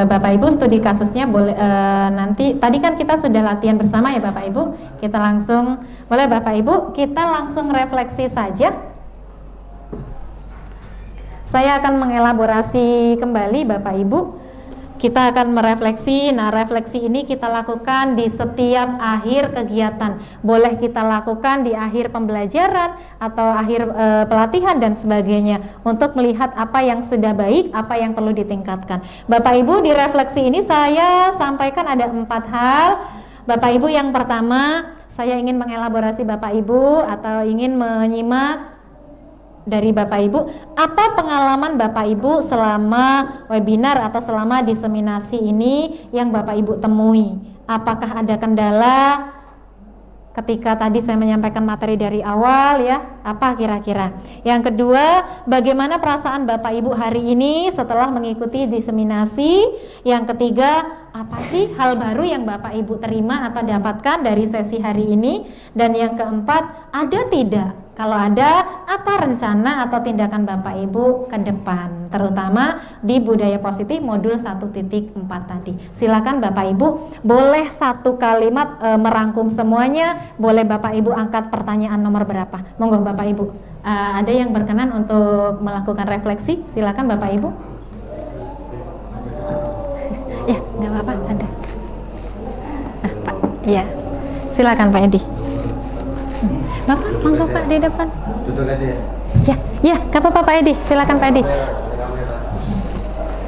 Bapak Ibu studi kasusnya boleh nanti. Tadi kan kita sudah latihan bersama ya Bapak Ibu. Kita langsung, boleh Bapak Ibu kita langsung refleksi saja. Saya akan mengelaborasi kembali Bapak Ibu. Kita akan merefleksi. Nah refleksi ini kita lakukan di setiap akhir kegiatan. Boleh kita lakukan di akhir pembelajaran atau akhir pelatihan dan sebagainya, untuk melihat apa yang sudah baik, apa yang perlu ditingkatkan. Bapak Ibu, di refleksi ini saya sampaikan ada 4 hal. Bapak Ibu, yang pertama saya ingin mengelaborasi Bapak Ibu atau ingin menyimak dari Bapak Ibu, apa pengalaman Bapak Ibu selama webinar atau selama diseminasi ini yang Bapak Ibu temui? Apakah ada kendala ketika tadi saya menyampaikan materi dari awal ya? Apa kira-kira? Yang kedua, bagaimana perasaan Bapak Ibu hari ini setelah mengikuti diseminasi? Yang ketiga, apa sih hal baru yang Bapak Ibu terima atau dapatkan dari sesi hari ini? Dan yang keempat, ada tidak? Kalau ada, apa rencana atau tindakan Bapak Ibu ke depan, terutama di budaya positif modul 1.4 tadi. Silakan Bapak Ibu, boleh satu kalimat merangkum semuanya, boleh Bapak Ibu angkat pertanyaan nomor berapa. Monggo Bapak Ibu. Ada yang berkenan untuk melakukan refleksi? Silakan Bapak Ibu. Ya, nggak apa-apa, ada. Pak, ya, silakan Pak Edi. Bapak, monggo Pak di depan. Duduk aja ya. Ya, nggak apa-apa Pak Edi, silakan Pak Edi.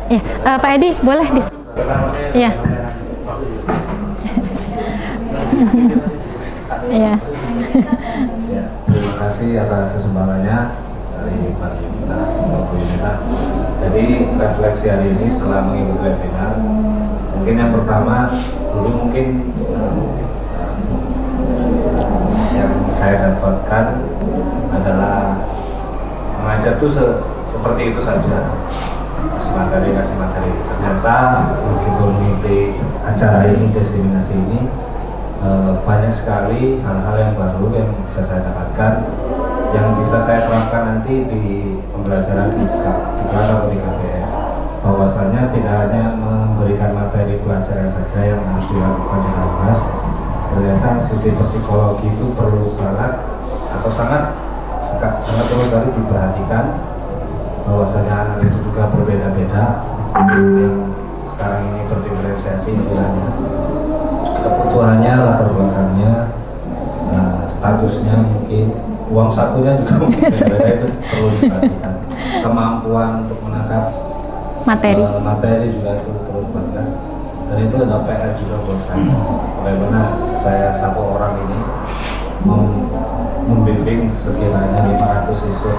Ya, Pak Edi boleh di. Ya. Ya. Terima kasih atas kesempatannya dari Pak Yunita, Bapak Yunita. Jadi refleksi hari ini setelah mengikuti webinar, mungkin yang pertama dulu mungkin yang saya dapatkan adalah mengajar tuh seperti itu saja, kasih materi. Ternyata begitu mengikuti acara ini, diseminasi ini, banyak sekali hal-hal yang baru yang bisa saya dapatkan, yang bisa saya terapkan nanti di pembelajaran di kelas atau di KPM. Bahwasanya tidak hanya memberikan materi pelajaran saja yang harus dilakukan di kelas, ternyata sisi psikologi itu perlu sangat terus dari diperhatikan. Bahwasanya anak itu juga berbeda-beda, yang sekarang ini berdiferensiasi istilahnya, kebutuhannya, latar belakangnya, statusnya, mungkin uang sakunya juga mungkin berbeda, itu perlu diperhatikan. Kemampuan untuk menangkap materi juga itu perlu diperhatikan, dan itu ada PR juga buat saya. Bagaimana saya satu orang ini membimbing sekiranya 500 siswa,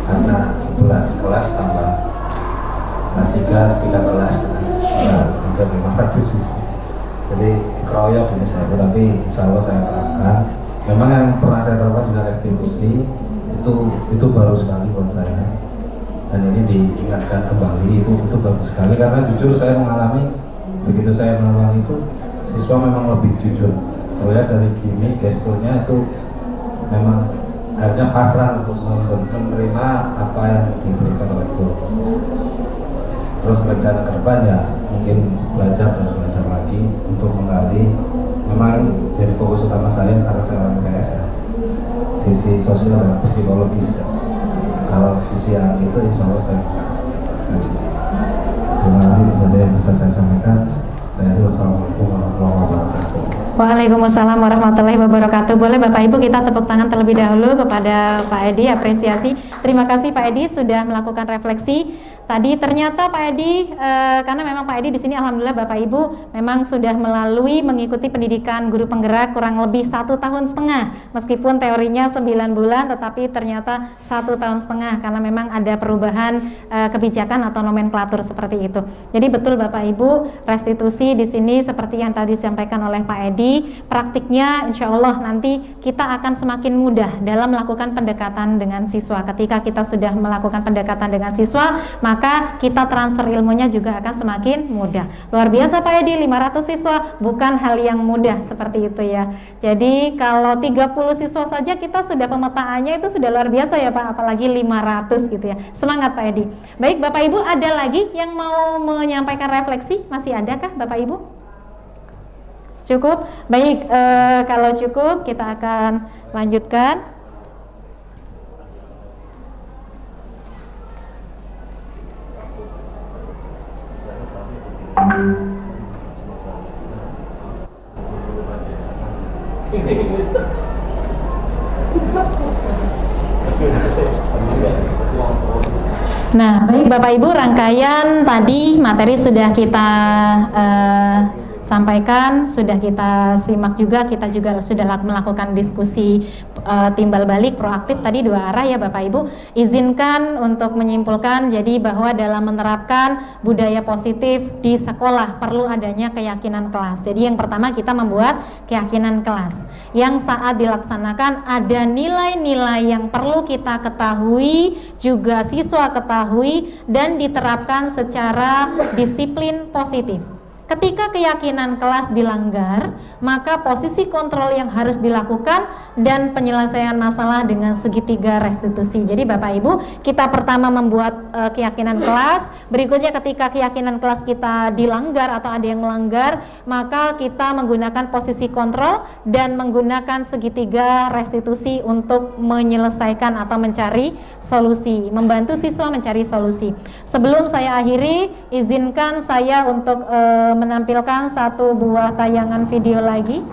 karena 11 kelas tambah kelas 3 kelas hampir 500 siswa. Jadi dikeroyok ini saya, tapi insya Allah saya terapkan. Memang yang pernah saya terapkan juga restitusi, itu baru sekali buat saya, dan ini diingatkan kembali, itu bagus sekali, karena jujur saya mengalami, begitu saya mengalami itu, siswa memang lebih jujur. Terlihat dari gini, gesturnya itu memang akhirnya pasrah untuk menerima apa yang diberikan oleh guru. Terus rencana ke depan ya mungkin belajar lagi untuk menggali. Memang jadi fokus utama saya karena saya orang PS ya, sisi sosial dan psikologis ya. Kalau sisi yang itu insya Allah saya bisa. Terima kasih, saja yang bisa saya sampaikan. Wassalamualaikum warahmatullahi wabarakatuh. Waalaikumsalam warahmatullahi wabarakatuh. Boleh Bapak Ibu kita tepuk tangan terlebih dahulu kepada Pak Edi, apresiasi. Terima kasih Pak Edi sudah melakukan refleksi. Tadi ternyata Pak Edi, karena memang Pak Edi di sini alhamdulillah Bapak Ibu memang sudah melalui mengikuti pendidikan guru penggerak kurang lebih 1,5 tahun, meskipun teorinya 9 bulan, tetapi ternyata 1,5 tahun karena memang ada perubahan kebijakan atau nomenklatur seperti itu. Jadi betul Bapak Ibu, restitusi di sini seperti yang tadi disampaikan oleh Pak Edi, praktiknya insya Allah nanti kita akan semakin mudah dalam melakukan pendekatan dengan siswa. Ketika kita sudah melakukan pendekatan dengan siswa, maka kita transfer ilmunya juga akan semakin mudah. Luar biasa Pak Edi, 500 siswa bukan hal yang mudah seperti itu ya. Jadi kalau 30 siswa saja kita sudah pemetaannya itu sudah luar biasa ya Pak, apalagi 500 gitu ya. Semangat Pak Edi. Baik Bapak Ibu, ada lagi yang mau menyampaikan refleksi? Masih adakah Bapak Ibu? Cukup? Baik, kalau cukup kita akan lanjutkan. Nah, baik Bapak Ibu, rangkaian tadi materi sudah kita sampaikan, sudah kita simak juga, kita juga sudah melakukan diskusi timbal balik proaktif tadi 2 arah ya Bapak Ibu. Izinkan untuk menyimpulkan jadi bahwa dalam menerapkan budaya positif di sekolah perlu adanya keyakinan kelas. Jadi yang pertama kita membuat keyakinan kelas yang saat dilaksanakan ada nilai-nilai yang perlu kita ketahui, juga siswa ketahui dan diterapkan secara disiplin positif. Ketika keyakinan kelas dilanggar, maka posisi kontrol yang harus dilakukan dan penyelesaian masalah dengan segitiga restitusi. Jadi Bapak Ibu, kita pertama membuat keyakinan kelas, berikutnya ketika keyakinan kelas kita dilanggar atau ada yang melanggar, maka kita menggunakan posisi kontrol dan menggunakan segitiga restitusi untuk menyelesaikan atau mencari solusi, membantu siswa mencari solusi. Sebelum saya akhiri, izinkan saya untuk menampilkan satu buah tayangan video lagi.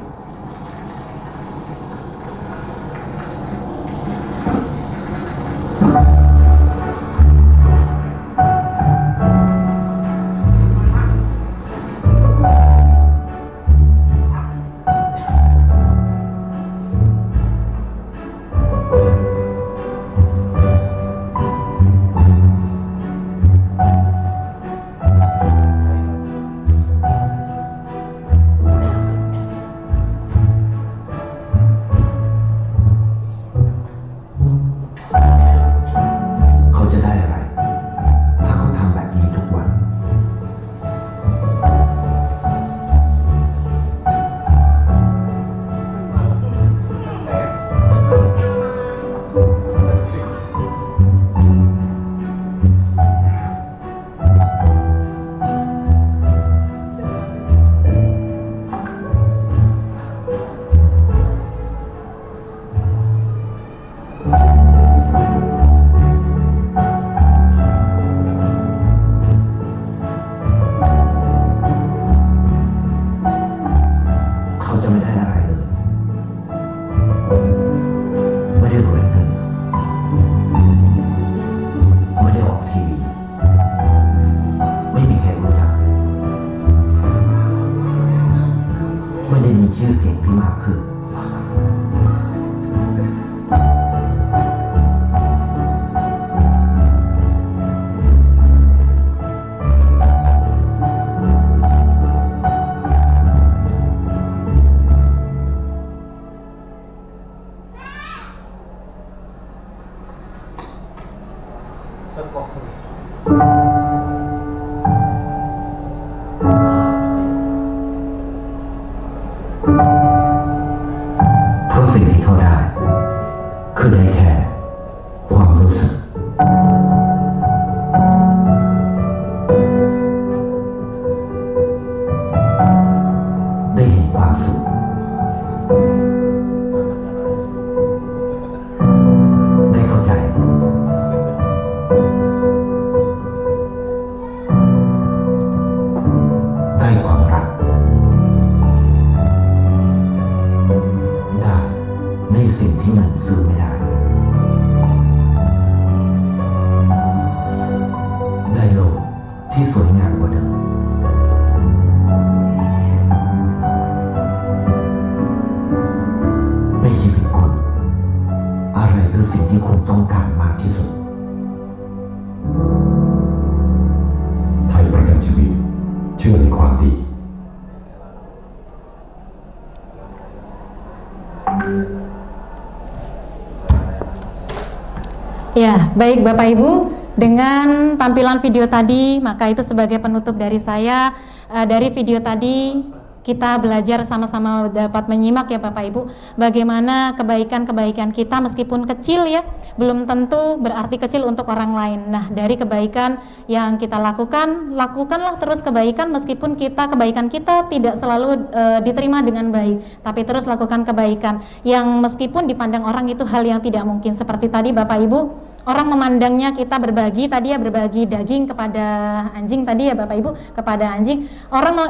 Ya, baik Bapak Ibu, dengan tampilan video tadi, maka itu sebagai penutup dari saya. Dari video tadi kita belajar sama-sama dapat menyimak ya Bapak Ibu, bagaimana kebaikan-kebaikan kita meskipun kecil ya, belum tentu berarti kecil untuk orang lain. Nah, dari kebaikan yang kita lakukan, lakukanlah terus kebaikan meskipun kebaikan kita tidak selalu diterima dengan baik, tapi terus lakukan kebaikan yang meskipun dipandang orang itu hal yang tidak mungkin. Seperti tadi Bapak Ibu, orang memandangnya kita berbagi tadi ya, berbagi daging kepada anjing tadi ya Bapak Ibu, kepada anjing, orang mau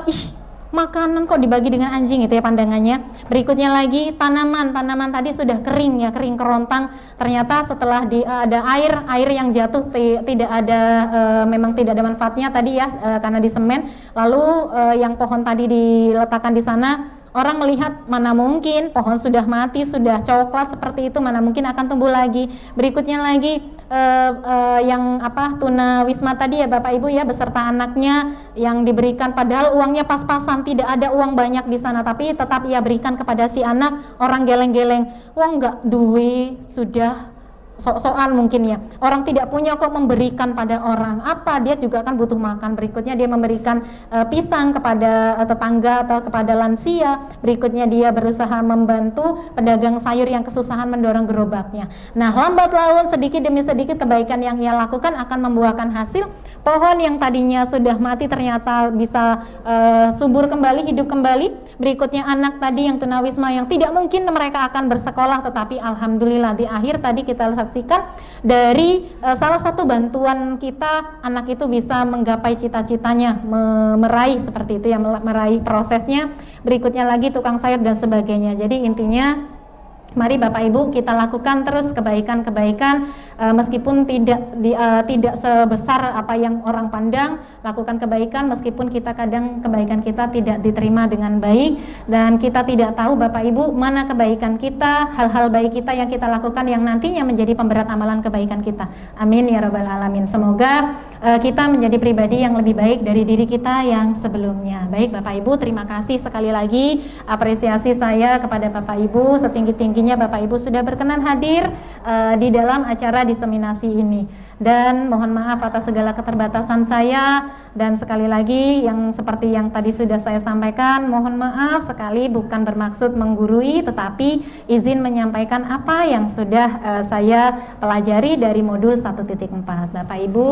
makanan kok dibagi dengan anjing, itu ya pandangannya. Berikutnya lagi tanaman tadi sudah kering ya, kering kerontang, ternyata setelah ada air yang jatuh tidak ada memang tidak ada manfaatnya tadi ya, karena di semen. Lalu yang pohon tadi diletakkan di sana, orang melihat mana mungkin pohon sudah mati, sudah coklat seperti itu, mana mungkin akan tumbuh lagi. Berikutnya lagi yang tuna wisma tadi ya Bapak Ibu ya, beserta anaknya yang diberikan, padahal uangnya pas-pasan, tidak ada uang banyak di sana, tapi tetap ia berikan kepada si anak. Orang geleng-geleng, uang enggak duwe sudah sok-sokan mungkin ya, orang tidak punya kok memberikan pada orang apa, dia juga kan butuh makan. Berikutnya dia memberikan pisang kepada tetangga atau kepada lansia. Berikutnya dia berusaha membantu pedagang sayur yang kesusahan mendorong gerobaknya. Nah, lambat laun sedikit demi sedikit kebaikan yang ia lakukan akan membuahkan hasil. Pohon yang tadinya sudah mati ternyata bisa subur kembali, hidup kembali. Berikutnya anak tadi yang tunawisma yang tidak mungkin mereka akan bersekolah, tetapi alhamdulillah di akhir tadi kita saksikan dari salah satu bantuan kita, anak itu bisa menggapai cita-citanya, meraih seperti itu ya, meraih prosesnya. Berikutnya lagi tukang sayur dan sebagainya. Jadi intinya mari Bapak Ibu kita lakukan terus kebaikan-kebaikan meskipun tidak sebesar apa yang orang pandang. Lakukan kebaikan meskipun kita kadang kebaikan kita tidak diterima dengan baik, dan kita tidak tahu Bapak Ibu mana kebaikan kita, hal-hal baik kita yang kita lakukan yang nantinya menjadi pemberat amalan kebaikan kita. Amin ya rabbal alamin. Semoga kita menjadi pribadi yang lebih baik dari diri kita yang sebelumnya. Baik Bapak Ibu, terima kasih sekali lagi. Apresiasi saya kepada Bapak Ibu setinggi-tingginya, Bapak Ibu sudah berkenan hadir di dalam acara diseminasi ini, dan mohon maaf atas segala keterbatasan saya. Dan sekali lagi yang seperti yang tadi sudah saya sampaikan, mohon maaf sekali, bukan bermaksud menggurui, tetapi izin menyampaikan apa yang sudah saya pelajari dari modul 1.4. Bapak Ibu,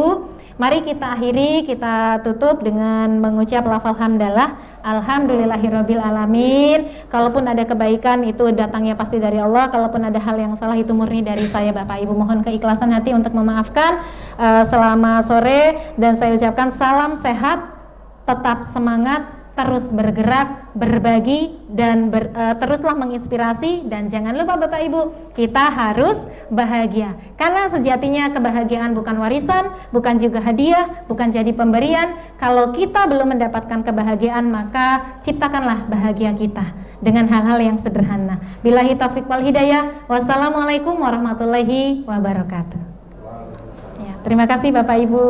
mari kita akhiri, kita tutup dengan mengucap lafal hamdalah. Alhamdulillahirabbil alamin. Kalaupun ada kebaikan itu datangnya pasti dari Allah. Kalaupun ada hal yang salah itu murni dari saya Bapak Ibu. Mohon keikhlasan hati untuk memaafkan. Selamat sore, dan saya ucapkan salam sehat, tetap semangat, terus bergerak, berbagi, dan teruslah menginspirasi. Dan jangan lupa Bapak Ibu, kita harus bahagia, karena sejatinya kebahagiaan bukan warisan, bukan juga hadiah, bukan jadi pemberian. Kalau kita belum mendapatkan kebahagiaan, maka ciptakanlah bahagia kita dengan hal-hal yang sederhana. Billahi taufiq wal hidayah. Wassalamualaikum warahmatullahi wabarakatuh. Ya, terima kasih Bapak Ibu.